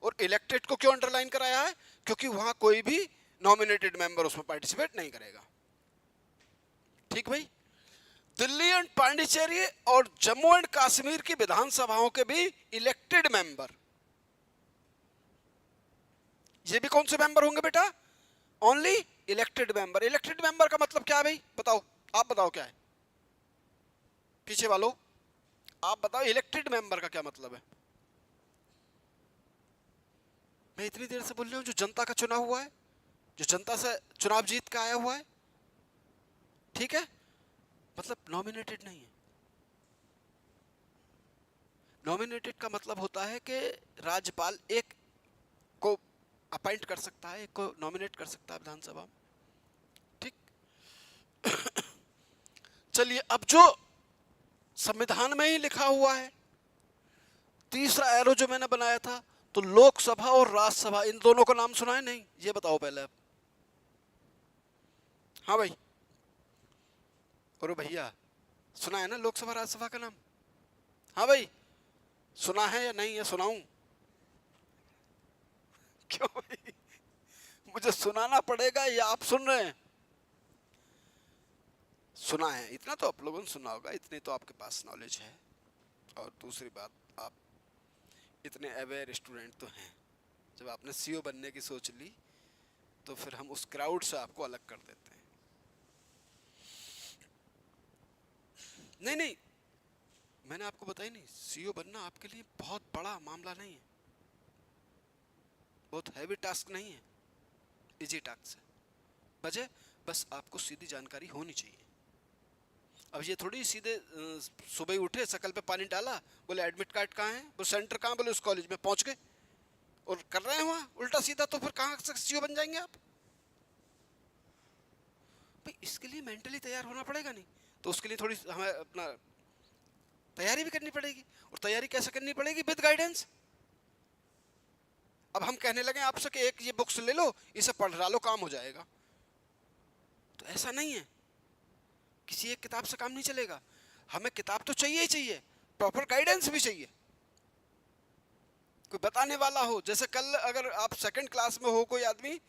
और इलेक्टेड को क्यों अंडरलाइन कराया है? क्योंकि वहां कोई भी नॉमिनेटेड मेंबर उसमें पार्टिसिपेट नहीं करेगा। ठीक भाई। दिल्ली एंड पांडिचेरी और जम्मू एंड कश्मीर की विधानसभाओं के भी इलेक्टेड मेंबर, ये भी कौन से मेंबर होंगे बेटा? Only elected member. Elected member का मतलब क्या है भाई? बताओ, आप बताओ क्या है? पीछे वालों आप बताओ, इलेक्टेड मेंबर का क्या मतलब है? मैं इतनी देर से बोल रहा हूं, जो जनता का चुना हुआ है, जो जनता से चुनाव जीत के आया हुआ है। ठीक है, मतलब नॉमिनेटेड नहीं है। नॉमिनेटेड का मतलब होता है कि राज्यपाल एक को अपॉइंट कर सकता है, एक को नॉमिनेट कर सकता है विधानसभा में। ठीक चलिए, अब जो संविधान में ही लिखा हुआ है, तीसरा एरो जो मैंने बनाया था, तो लोकसभा और राज्यसभा, इन दोनों का नाम सुना है नहीं? ये बताओ पहले आप। हाँ भाई, और भैया सुना है ना लोकसभा राज्यसभा का नाम? हाँ भाई, सुना है या नहीं? है सुनाऊं? क्यों भाई, मुझे सुनाना पड़ेगा या आप सुन रहे हैं? सुना है, इतना तो आप लोगों ने सुना होगा, इतनी तो आपके पास नॉलेज है। और दूसरी बात, आप इतने अवेयर स्टूडेंट तो हैं। जब आपने सीईओ बनने की सोच ली तो फिर हम उस क्राउड से आपको अलग कर देते हैं। नहीं नहीं, मैंने आपको बताया नहीं, सीईओ बनना आपके लिए बहुत बड़ा मामला नहीं है, बहुत हैवी टास्क नहीं है, इजी टास्क है। वजह बस आपको सीधी जानकारी होनी चाहिए। अब ये थोड़ी सीधे सुबह उठे, शकल पे पानी डाला, बोले एडमिट कार्ड कहाँ है, वो सेंटर कहाँ, बोले उस कॉलेज में पहुंच गए और कर रहे हैं वहाँ उल्टा सीधा, तो फिर कहाँ से सीईओ बन जाएंगे आप? भाई इसके लिए मेंटली तैयार होना पड़ेगा नहीं? तो उसके लिए थोड़ी हमें अपना तैयारी भी करनी पड़ेगी। और तैयारी कैसे करनी पड़ेगी? With guidance. अब हम कहने लगे आपसे कि एक ये बुक्स ले लो, इसे पढ़ लो, काम हो जाएगा, तो ऐसा नहीं है। किसी एक किताब से काम नहीं चलेगा, हमें किताब तो चाहिए ही चाहिए, प्रॉपर गाइडेंस भी चाहिए, कोई बताने वाला हो। जैसे कल अगर आप सेकंड क्लास में हो कोई आदमी,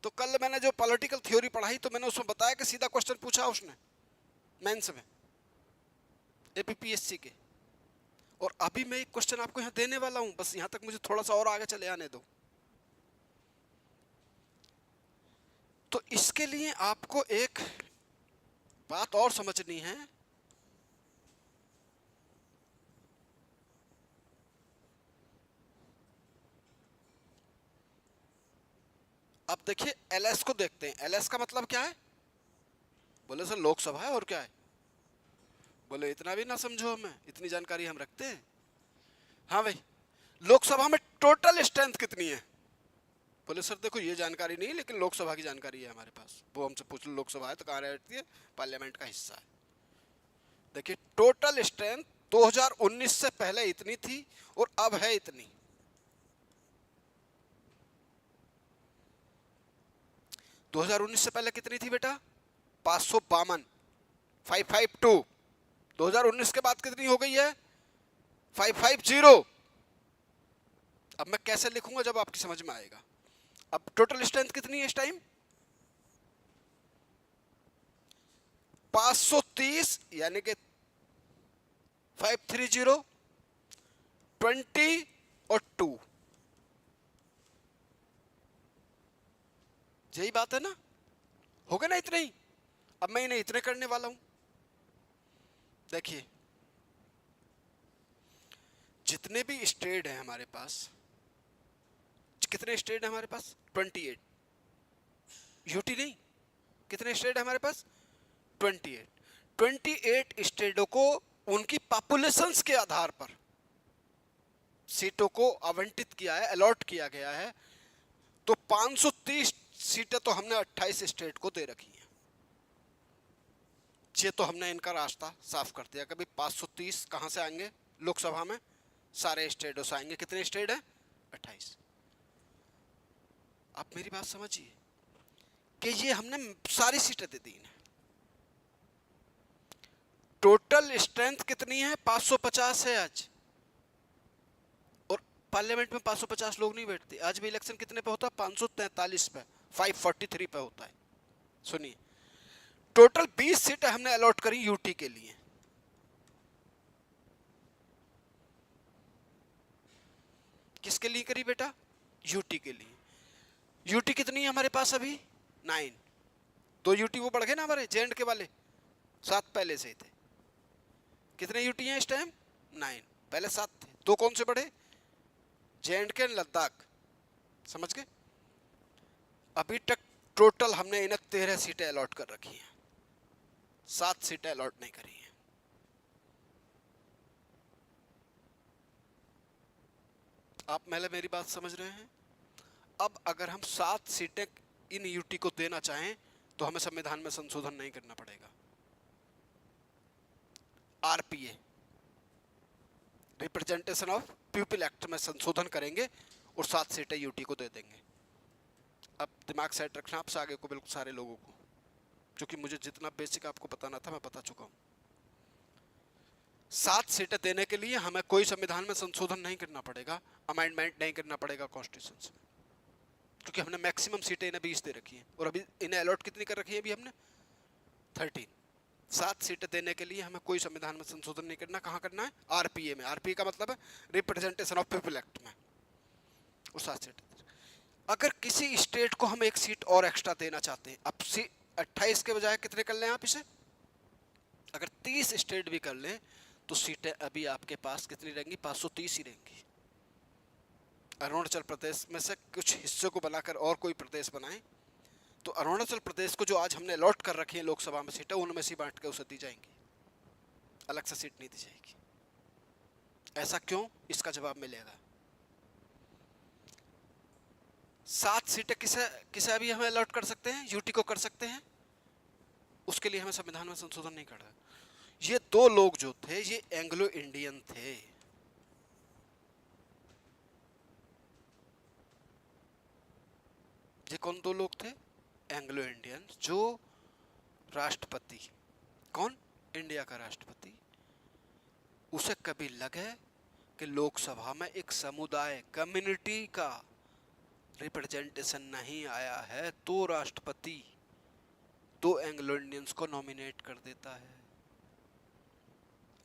तो कल मैंने जो पॉलिटिकल थ्योरी पढ़ाई, तो मैंने उसमें बताया कि सीधा क्वेश्चन पूछा उसने मेंस में एपीपीएससी के, और अभी मैं एक क्वेश्चन आपको यहाँ देने वाला हूँ, बस यहाँ तक मुझे थोड़ा सा और आगे चले आने दो। तो इसके लिए आपको एक बात और समझनी है। अब देखिए एलएस को देखते हैं। एलएस का मतलब क्या है? बोले सर लोकसभा है, और क्या है? बोले इतना भी ना समझो, हमें इतनी जानकारी हम रखते हैं। हाँ भाई, लोकसभा में टोटल स्ट्रेंथ कितनी है? बोले सर देखो ये जानकारी नहीं है, लेकिन लोकसभा की जानकारी है हमारे पास। वो हमसे पूछ लो लोकसभा है तो कहाँ रहती है? पार्लियामेंट का हिस्सा है। देखिए टोटल स्ट्रेंथ 2019 से पहले इतनी थी और अब है इतनी। दो 2019 से पहले कितनी थी बेटा? 552, 552। 2019 के बाद कितनी हो गई है? 550। अब मैं कैसे लिखूंगा जब आपकी समझ में आएगा। अब टोटल स्ट्रेंथ कितनी है इस टाइम? 530, यानी कि 530, 20 और 2। यही बात है ना? हो गया ना इतने ही? अब मैं इन्हें इतने करने वाला हूं। देखिए जितने भी स्टेट हैं हमारे पास, कितने स्टेट है हमारे पास? 28। यूटी नहीं, कितने स्टेट है हमारे पास? 28। 28 स्टेटों को उनकी पॉपुलेशंस के आधार पर सीटों को आवंटित किया है, अलॉट किया गया है। तो 530 सीटें तो हमने 28 स्टेट को दे रखी हैं। ये तो हमने इनका रास्ता साफ कर दिया। कभी 530 कहां से आएंगे? लोकसभा में सारे स्टेटों से आएंगे। कितने स्टेट है? 28। आप मेरी बात समझिए कि ये हमने सारी सीटें दे दी हैं। टोटल स्ट्रेंथ कितनी है? 550 है आज। और पार्लियामेंट में 550 लोग नहीं बैठते। आज भी इलेक्शन कितने पे होता है? 543 पे, 543 पे होता है। सुनिए टोटल 20 सीटें हमने अलॉट करी यूटी के लिए। किसके लिए करी बेटा? यूटी के लिए। यूटी कितनी है हमारे पास अभी? 9। 2 यूटी वो बढ़ गए ना हमारे जे एंड के वाले, 7 पहले से ही थे। कितने यूटी हैं इस टाइम? 9। पहले 7 थे, 2 कौन से बढ़े? जे एंड के, लद्दाख। समझ गए? अभी तक टोटल हमने इन्हें 13 सीटें अलॉट कर रखी हैं, 7 सीटें अलॉट नहीं करी हैं। आप पहले मेरी बात समझ रहे हैं? अब अगर हम 7 सीटें इन यूटी को देना चाहें तो हमें संविधान में संशोधन नहीं करना पड़ेगा। RPA, representation of people act में संशोधन करेंगे और 7 सीटें यूटी को दे देंगे। अब दिमाग सेट रखना आपसे आगे को बिल्कुल सारे लोगों को, क्योंकि मुझे जितना बेसिक आपको बताना था मैं बता चुका हूं। 7 सीटें देने के लिए हमें कोई संविधान में संशोधन नहीं करना पड़ेगा, अमेंडमेंट नहीं करना पड़ेगा कॉन्स्टिट्यूशन से, क्योंकि हमने मैक्सिमम सीटें इन्हें 20 दे रखी हैं। और अभी इन्हें अलॉट कितनी कर रखी है? अभी हमने 13। 7 सीटें देने के लिए हमें कोई संविधान में संशोधन नहीं करना। कहाँ करना है? आरपीए में। आरपीए का मतलब है रिप्रेजेंटेशन ऑफ पीपल एक्ट में। और 7 सीटें। अगर किसी स्टेट को हम एक सीट और एक्स्ट्रा देना चाहते हैं, अब 28 के बजाय कितने कर लें आप इसे? अगर 30 स्टेट भी कर लें तो सीटें अभी आपके पास कितनी रहेंगी? 530 ही रहेंगी। अरुणाचल प्रदेश में से कुछ हिस्सों को बनाकर और कोई प्रदेश बनाएं तो अरुणाचल प्रदेश को जो आज हमने अलॉट कर रखी है लोकसभा में सीटें, उनमें से बांट के उसे दी जाएंगी, अलग से सीट नहीं दी जाएगी। ऐसा क्यों? इसका जवाब मिलेगा। 7 सीटें किसे किसे अभी हमें अलॉट कर सकते हैं? यूटी को कर सकते हैं। उसके लिए हमें संविधान में संशोधन नहीं करना। ये 2 लोग जो थे ये एंग्लो इंडियन थे। ये कौन 2 लोग थे? Anglo Indian. जो राष्ट्रपति, कौन? इंडिया का राष्ट्रपति, उसे कभी लगे कि लोकसभा में एक समुदाय, कम्युनिटी का रिप्रेजेंटेशन नहीं आया है, तो राष्ट्रपति 2 एंग्लो इंडियंस को नॉमिनेट कर देता है।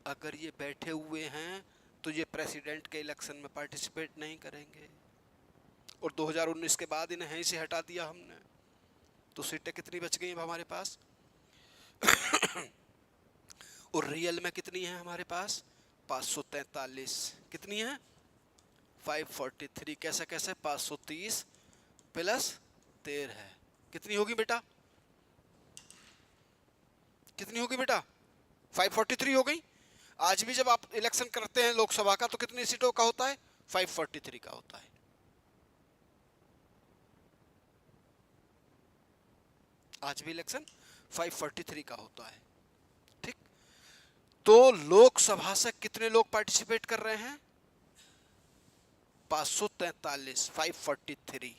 अगर ये बैठे हुए हैं तो ये प्रेसिडेंट के इलेक्शन में पार्टिसिपेट नहीं करेंगे। और 2019 के बाद इन्हें यहीं से हटा दिया हमने, तो सीटें कितनी बच गई हमारे पास? और रियल में कितनी है हमारे पास? 543। कितनी है? 543। कैसे कैसे? 530 प्लस 13 है। कितनी होगी बेटा? कितनी होगी बेटा? 543 हो गई। आज भी जब आप इलेक्शन करते हैं लोकसभा का तो कितनी सीटों का होता है? 543 का होता है। आज भी इलेक्शन 543 का होता है। ठीक, तो लोकसभा से कितने लोग पार्टिसिपेट कर रहे हैं? 543, 543,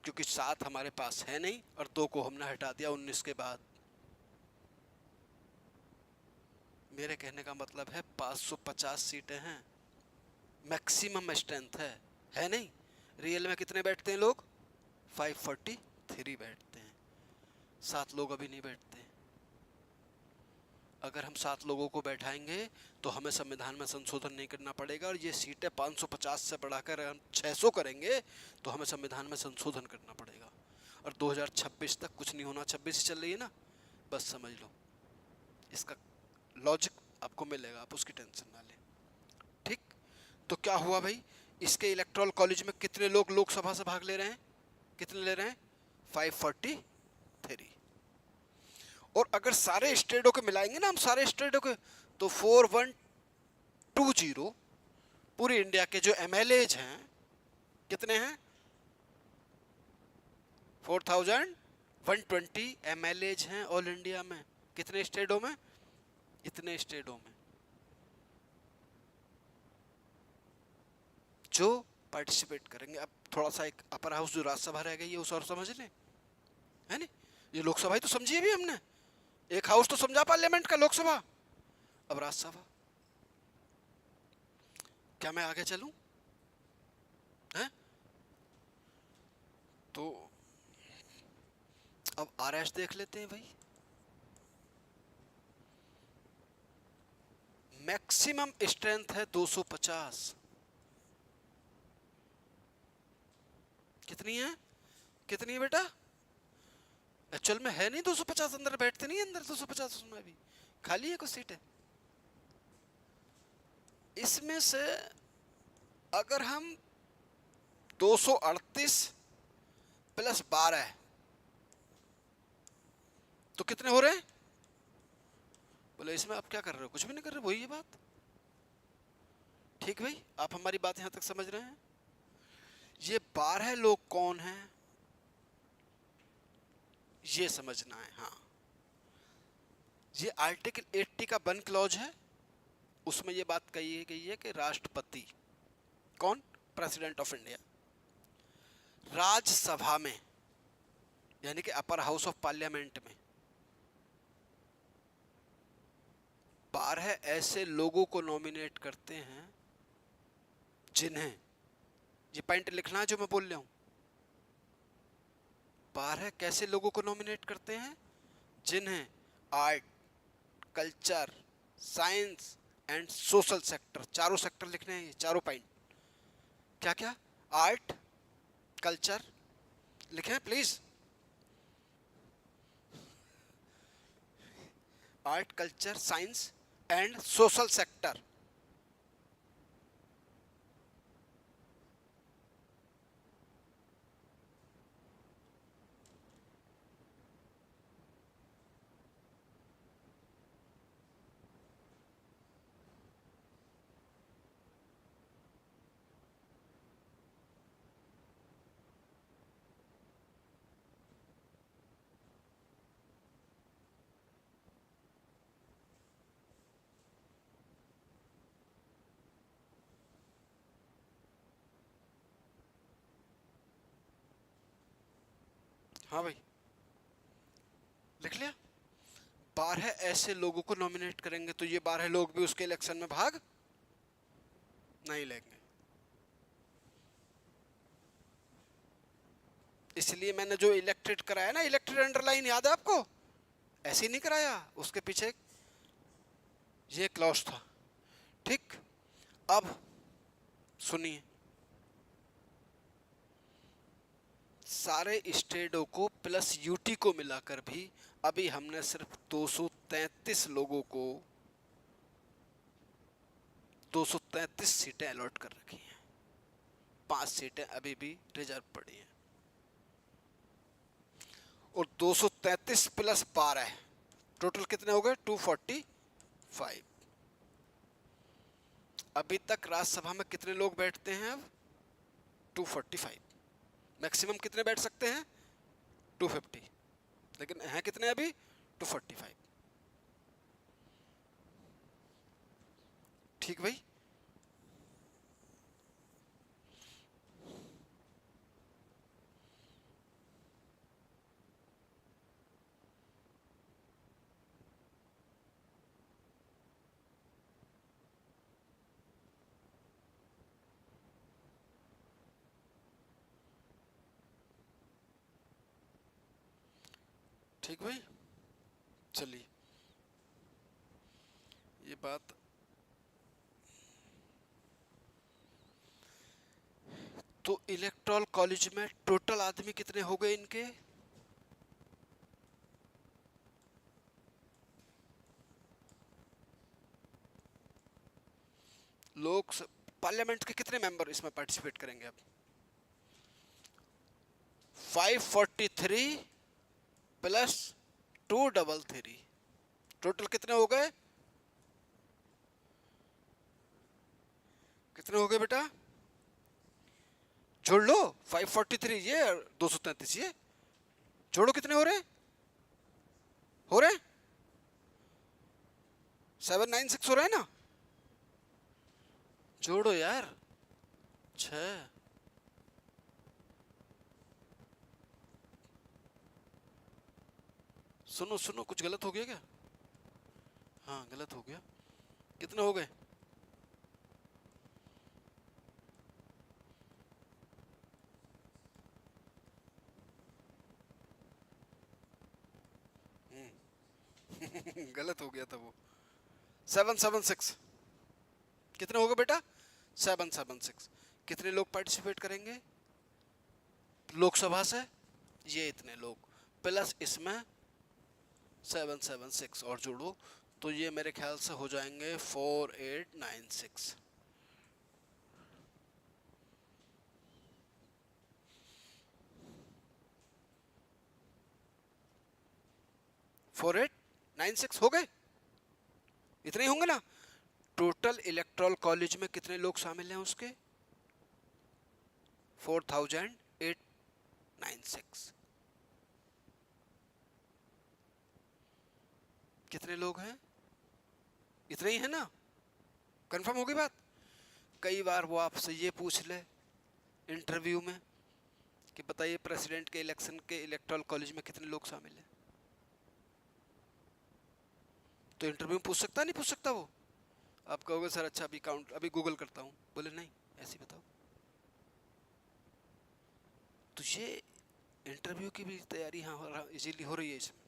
क्योंकि 7 हमारे पास है नहीं और 2 को हमने हटा दिया 19 के बाद। मेरे कहने का मतलब है 550 सीटें हैं, मैक्सिमम स्ट्रेंथ है नहीं? रियल में कितने बैठते हैं लोग? 543 बैठते हैं, 7 लोग अभी नहीं बैठते। अगर हम 7 लोगों को बैठाएंगे तो हमें संविधान में संशोधन नहीं करना पड़ेगा, और ये सीटें 550 से बढ़ाकर हम 600 करेंगे तो हमें संविधान में संशोधन करना पड़ेगा, और 2026 तक कुछ नहीं होना। 26 चल रही है ना, बस समझ लो, इसका लॉजिक आपको मिलेगा, आप उसकी टेंशन ना लें। ठीक, तो क्या हुआ भाई, इसके इलेक्टोरल कॉलेज में कितने लोग लोकसभा से भाग ले रहे हैं? कितने ले रहे हैं? 543। और अगर सारे स्टेटों के मिलाएंगे ना हम, सारे स्टेटों के, तो 4120 पूरी इंडिया के जो एमएलएज हैं, कितने हैं? 4120 एमएलएज हैं ऑल इंडिया में। कितने स्टेटों में? इतने स्टेटों में जो पार्टिसिपेट करेंगे। अब थोड़ा सा एक अपर हाउस जो राज्यसभा रह गई है उस और समझ लें, है नहीं? ये लोकसभा ही तो समझी भी हमने, एक हाउस तो समझा पार्लियामेंट का, लोकसभा। अब राज्यसभा, क्या मैं आगे चलूं? है तो अब आरएस देख लेते हैं भाई। मैक्सिमम स्ट्रेंथ है 250। कितनी है? कितनी है बेटा? एक्चुअल में है नहीं 250, अंदर बैठते नहीं अंदर 250, उसमें भी खाली है कुछ सीटें। इसमें से अगर हम 238 प्लस 12 तो कितने हो रहे हैं? बोले इसमें आप क्या कर रहे हो? कुछ भी नहीं कर रहे, वही है बात। ठीक भाई, आप हमारी बात यहां तक समझ रहे हैं? ये 12 लोग कौन हैं ये समझना है। हाँ, ये आर्टिकल 80 का 1 क्लॉज है, उसमें ये बात कही गई है कि राष्ट्रपति, कौन? प्रेसिडेंट ऑफ इंडिया, राज्यसभा में यानी कि अपर हाउस ऑफ पार्लियामेंट में 12 ऐसे लोगों को नॉमिनेट करते हैं जिन्हें, ये पॉइंट लिखना है जो मैं बोल रहा हूं, 12 कैसे लोगों को नॉमिनेट करते हैं जिन्हें art, culture, science and social sector, चारों सेक्टर लिखने हैं, ये चारों पॉइंट। क्या क्या? आर्ट, कल्चर, लिखें please, art, culture, science and social sector. हाँ भाई, लिख लिया? 12 ऐसे लोगों को नॉमिनेट करेंगे तो ये 12 लोग भी उसके इलेक्शन में भाग नहीं लेंगे। इसलिए मैंने जो इलेक्टेड कराया ना, इलेक्टेड अंडरलाइन याद है आपको? ऐसे ही नहीं कराया, उसके पीछे ये क्लॉज था। ठीक, अब सुनिए, सारे स्टेटों को प्लस यूटी को मिलाकर भी अभी हमने सिर्फ 233 लोगों को 233 सीटें अलॉट कर रखी हैं, 5 सीटें अभी भी रिजर्व पड़ी हैं, और 233 प्लस 12 टोटल कितने हो गए? 245। अभी तक राज्यसभा में कितने लोग बैठते हैं? अब 245। मैक्सिमम कितने बैठ सकते हैं? 250, लेकिन हैं कितने अभी 245। ठीक भाई, ठीक भाई। चलिए ये बात, तो इलेक्टोरल कॉलेज में टोटल आदमी कितने हो गए इनके? लोग पार्लियामेंट के कितने मेंबर इसमें पार्टिसिपेट करेंगे अब? 543 प्लस 233, टोटल कितने हो गए? कितने हो गए बेटा? जोड़ लो, 543 ये और 233 ये, जोड़ो कितने हो रहे? हो रहे 796 हो रहा है ना? जोड़ो यार, 6। सुनो सुनो, कुछ गलत हो गया क्या? हाँ गलत हो गया। कितने हो गए? गलत हो गया था वो, 776। कितने हो गए बेटा? 776। कितने लोग पार्टिसिपेट करेंगे लोकसभा से? ये इतने लोग, प्लस इसमें 776 और जोड़ो, तो ये मेरे ख्याल से हो जाएंगे 4896। 4896 हो गए, इतने ही होंगे ना? टोटल इलेक्टोरल कॉलेज में कितने लोग शामिल हैं उसके? 4896। कितने लोग हैं? इतने ही है ना? कंफर्म होगी बात? कई बार वो आपसे ये पूछ ले इंटरव्यू में कि बताइए प्रेसिडेंट के इलेक्शन के इलेक्टोरल कॉलेज में कितने लोग शामिल हैं, तो इंटरव्यू में पूछ सकता नहीं पूछ सकता वो? आप कहोगे सर अच्छा अभी काउंट, अभी गूगल करता हूँ, बोले नहीं ऐसे बताओ। तो ये इंटरव्यू की भी तैयारी हाँ इजीली हो रही है इसमें।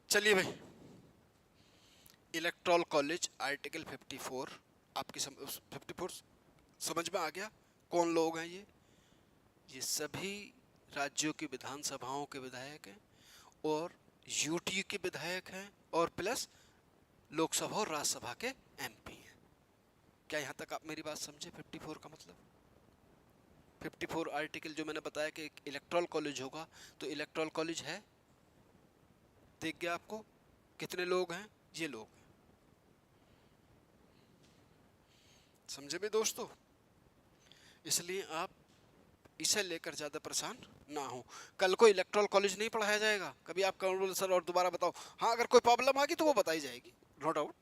चलिए भाई, इलेक्टोरल कॉलेज आर्टिकल 54 आपकी 54 समझ में आ गया कौन लोग हैं? ये सभी राज्यों की विधानसभाओं के विधायक हैं और यूटी के विधायक हैं और प्लस लोकसभा और राज्यसभा के एमपी हैं। क्या यहाँ तक आप मेरी बात समझे? 54 का मतलब 54 आर्टिकल जो मैंने बताया कि एक इलेक्टोरल कॉलेज होगा, तो इलेक्टोरल कॉलेज है, देख गया आपको कितने लोग हैं? ये लोग हैं। समझे भी दोस्तों? इसलिए आप इसे लेकर ज़्यादा परेशान ना हो। कल को इलेक्टोरल कॉलेज नहीं पढ़ाया जाएगा, कभी आप कहोगे सर और दोबारा बताओ, हाँ अगर कोई प्रॉब्लम आ गई तो वो बताई जाएगी, नो डाउट।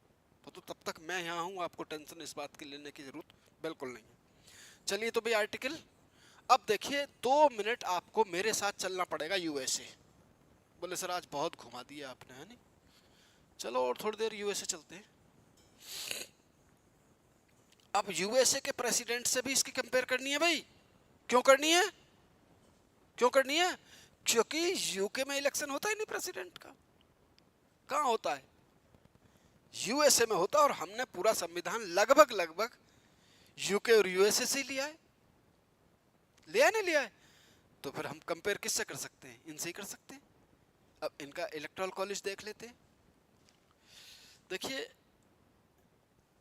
तो तब तक मैं यहाँ हूँ, आपको टेंशन इस बात की लेने की जरूरत बिल्कुल नहीं है। चलिए तो भाई आर्टिकल, अब देखिए 2 मिनट आपको मेरे साथ चलना पड़ेगा यूएसए। बोले सर आज बहुत घुमा दिया आपने, है नहीं? चलो और थोड़ी देर यूएसए चलते हैं। अब यूएसए के प्रेसिडेंट से भी इसकी कंपेयर करनी है भाई। क्यों करनी है? क्यों करनी है? क्योंकि यूके में इलेक्शन होता ही नहीं प्रेसिडेंट का। कहाँ होता है? यूएसए में होता है, और हमने पूरा संविधान लगभग लगभग यूके और यूएसए से लिया है। लिया नहीं लिया है? तो फिर हम कंपेयर किससे कर सकते हैं? इनसे ही कर सकते हैं। अब इनका इलेक्टोरल कॉलेज देख लेते हैं। देखिए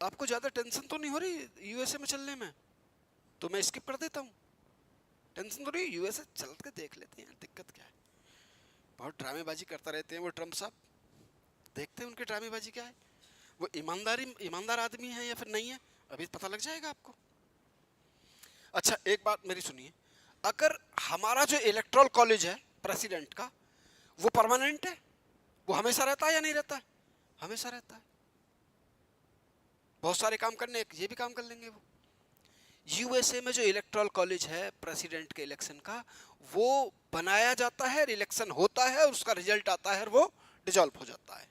आपको ज्यादा टेंशन तो नहीं हो रही यूएसए में चलने में? तो मैं स्किप कर देता हूँ, टेंशन तो नहीं, यूएसए चल के देख लेते हैं, दिक्कत क्या है? बहुत ड्रामेबाजी करता रहते हैं वो ट्रम्प साहब, देखते हैं उनकी ड्रामेबाजी क्या है। वो ईमानदार आदमी है या फिर नहीं है, अभी पता लग जाएगा आपको। अच्छा एक बात मेरी सुनिए, अगर हमारा जो इलेक्टोरल कॉलेज है प्रेसिडेंट का, वो परमानेंट है, वो हमेशा रहता है या नहीं रहता है? हमेशा रहता है। बहुत सारे काम करने, ये भी काम कर लेंगे वो। यूएसए में जो इलेक्टोरल कॉलेज है प्रेसिडेंट के इलेक्शन का, वो बनाया जाता है, इलेक्शन होता है, उसका रिजल्ट आता है और वो डिसॉल्व हो जाता है,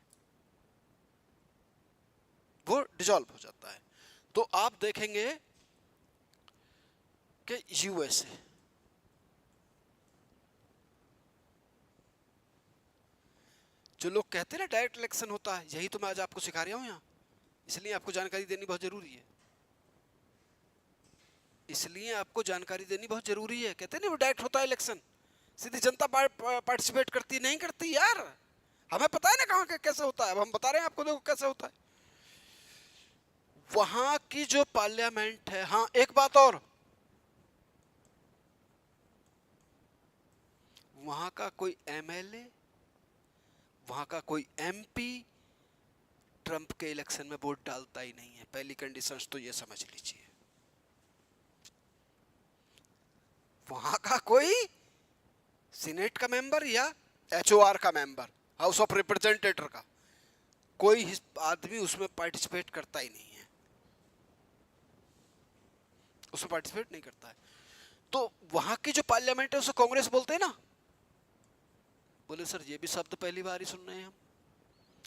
वो डिसॉल्व हो जाता है। तो आप देखेंगे कि यूएसए, जो लोग कहते हैं ना डायरेक्ट इलेक्शन होता है, यही तो मैं आज आपको सिखा रहा हूं यहाँ। इसलिए आपको जानकारी देनी बहुत जरूरी है, इसलिए आपको जानकारी देनी बहुत जरूरी है। कहते हैं ना वो डायरेक्ट होता है इलेक्शन, सीधी जनता पार्टिसिपेट करती नहीं करती यार, हमें पता है ना कहाँ कैसे होता है, अब हम बता रहे हैं आपको, देखो कैसे होता है वहां की जो पार्लियामेंट है। हाँ, एक बात और, वहां का कोई एमएलए, वहां का कोई एमपी ट्रंप के इलेक्शन में वोट डालता ही नहीं है। पहली कंडीशंस तो ये समझ लीजिए। वहां का कोई सीनेट का मेंबर या एचओआर का मेंबर, हाउस ऑफ रिप्रेजेंटेटिव का कोई आदमी उसमें पार्टिसिपेट करता ही नहीं है, उसमें पार्टिसिपेट नहीं करता है। तो वहां की जो पार्लियामेंट है उसे कांग्रेस बोलते हैं ना। बोले सर ये भी शब्द पहली बार ही सुन रहे हैं हम।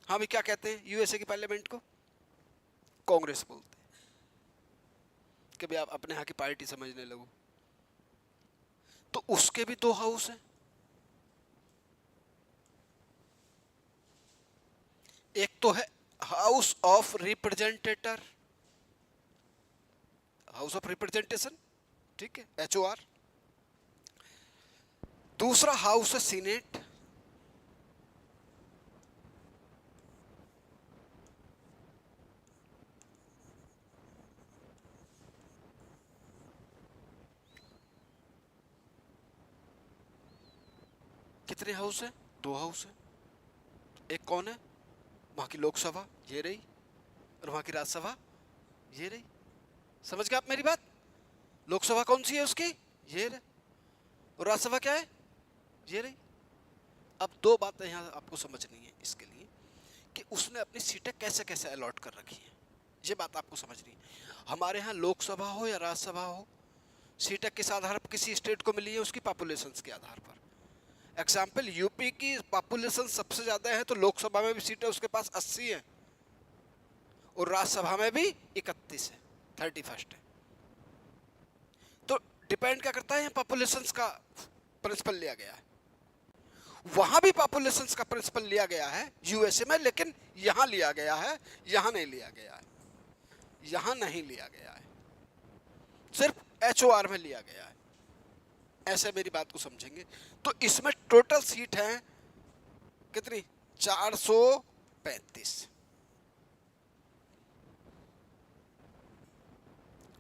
हाँ भी, क्या कहते हैं यूएसए की पार्लियामेंट को? कांग्रेस बोलते हैं। कभी आप अपने यहाँ की पार्टी समझने लगो। तो उसके भी दो हाउस हैं, एक तो है house of representative, house of representation, ठीक है, एचओआर। दूसरा हाउस है सीनेट, कितने हाउस है? दो हाउस है। एक कौन है? वहां की लोकसभा, ये रही, और वहां की राज्यसभा, ये रही। समझ गए आप मेरी बात? लोकसभा कौन सी है उसकी? ये रही। और राज्यसभा क्या है? ये रही। अब दो बातें यहाँ आपको समझनी है इसके लिए कि उसने अपनी सीटें कैसे कैसे अलॉट कर रखी हैं, ये बात आपको समझनी है। हमारे यहाँ लोकसभा हो या राज्यसभा हो, सीटें किस आधार पर किसी स्टेट को मिली है? उसकी पॉपुलेशन के आधार पर। एग्जाम्पल, यूपी की पॉपुलेशन सबसे ज़्यादा है, तो लोकसभा में भी सीटें उसके पास 80 हैं और राज्यसभा में भी 31 है, 31 है। तो डिपेंड क्या करता है, पॉपुलेशन का प्रिंसिपल लिया गया है। वहां भी पॉपुलेशन का प्रिंसिपल लिया गया है यूएसए में, लेकिन यहां लिया गया है, यहां नहीं लिया गया है, यहां नहीं लिया गया है, सिर्फ एचओआर में लिया गया है। ऐसे मेरी बात को समझेंगे। तो इसमें टोटल सीट है कितनी? 435।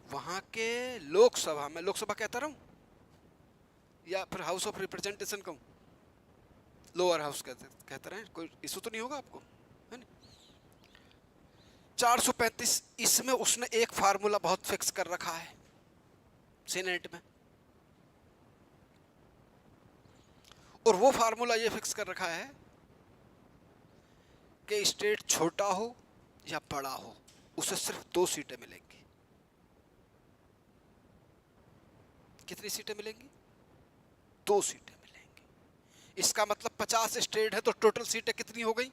वहां के लोकसभा में, लोकसभा कहता रहूं या फिर हाउस ऑफ रिप्रेजेंटेशन कहूं? लोअर हाउस कहते रहे, कोई इशू तो नहीं होगा आपको, है ना? 435। इसमें उसने एक फार्मूला बहुत फिक्स कर रखा है सीनेट में, और वो फार्मूला ये फिक्स कर रखा है कि स्टेट छोटा हो या बड़ा हो, उसे सिर्फ 2 सीटें मिलेंगी। कितनी सीटें मिलेंगी? 2 सीटें मिलेंगी। इसका मतलब 50 स्टेट है तो टोटल सीटें कितनी हो गई?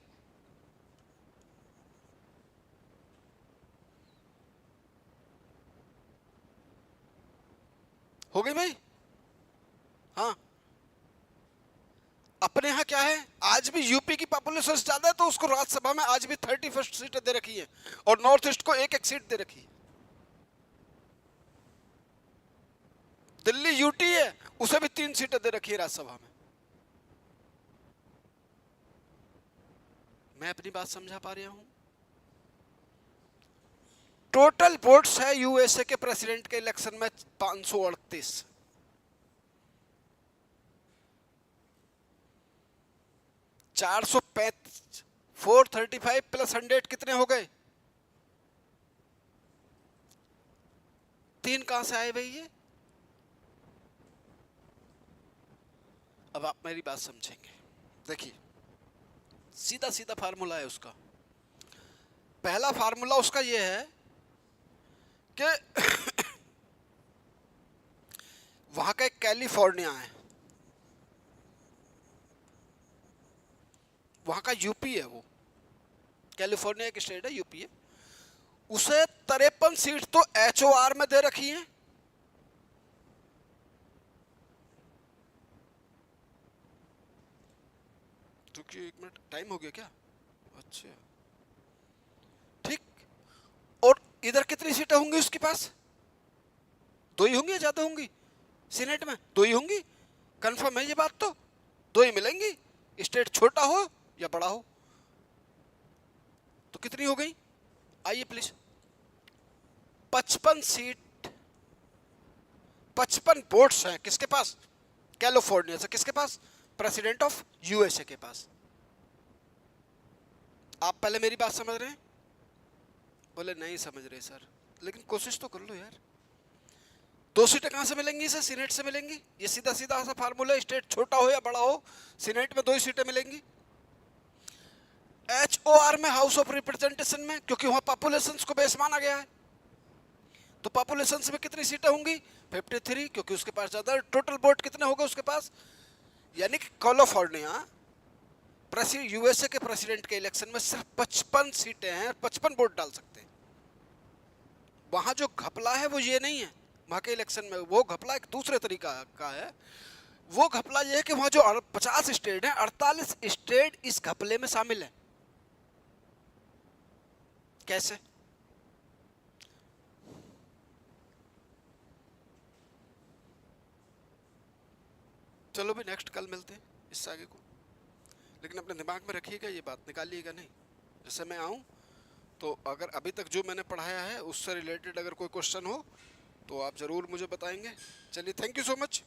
हो गई भाई? हाँ। अपने यहाँ क्या है, आज भी यूपी की पॉपुलेशन ज्यादा है तो उसको राज्यसभा में आज भी 31 सीटें दे रखी है, और नॉर्थ ईस्ट को एक एक सीट दे रखी है। दिल्ली यूटी है, उसे भी 3 सीटें दे रखी है राज्यसभा में। मैं अपनी बात समझा पा रहा हूं? टोटल वोट्स है यूएसए के प्रेसिडेंट के इलेक्शन में 538। 435, 435 प्लस 100 कितने हो गए? 3 कहां से आए भाई? ये अब आप मेरी बात समझेंगे। देखिए, सीधा सीधा फार्मूला है उसका। पहला फार्मूला उसका ये है कि वहां का एक कैलिफोर्निया है, वहां का यूपी है, वो कैलिफोर्निया एक स्टेट है, यूपी है, उसे 53 सीट तो HOR में दे रखी है। तो क्यों, 1 मिनट टाइम हो गया क्या? अच्छा ठीक। और इधर कितनी सीटें होंगी उसके पास? 2 ही होंगी या ज्यादा होंगी? सीनेट में 2 ही होंगी, कंफर्म है ये बात? तो 2 ही मिलेंगी, स्टेट छोटा हो या बड़ा हो। तो कितनी हो गई? आइए प्लीज, 55 सीट, 55 वोट्स हैं किसके पास? कैलिफोर्निया से। किसके पास? प्रेसिडेंट ऑफ USA के पास। आप पहले मेरी बात समझ रहे हैं? बोले नहीं समझ रहे सर, लेकिन कोशिश तो कर लो यार। 2 सीटें कहां से मिलेंगी इसे? सीनेट से मिलेंगी। ये सीधा सीधा सा फार्मूला, स्टेट छोटा हो या बड़ा हो, सीनेट में 2 ही सीटें मिलेंगी। HOR में, हाउस ऑफ रिप्रेजेंटेशन में, क्योंकि वहां पॉपुलेशन को बेस माना गया है, तो पॉपुलेशन में कितनी सीटें होंगी? 53, क्योंकि उसके पास ज्यादा। टोटल वोट कितने होंगे उसके पास? यानी कि कैलिफोर्निया USA के प्रेसिडेंट के इलेक्शन में सिर्फ 55 सीटें हैं, 55 वोट डाल सकते हैं। वहां जो घपला है वो ये नहीं है, वहां के इलेक्शन में वो घपला एक दूसरे तरीका का है। वो घपला ये है कि वहां जो 50 स्टेट हैं, 48 स्टेट इस घपले में शामिल है। कैसे? चलो भी नेक्स्ट कल मिलते हैं इससे आगे को, लेकिन अपने दिमाग में रखिएगा, ये बात निकालिएगा नहीं। जैसे मैं आऊँ तो अगर अभी तक जो मैंने पढ़ाया है उससे रिलेटेड अगर कोई क्वेश्चन हो तो आप ज़रूर मुझे बताएंगे। चलिए, थैंक यू सो मच।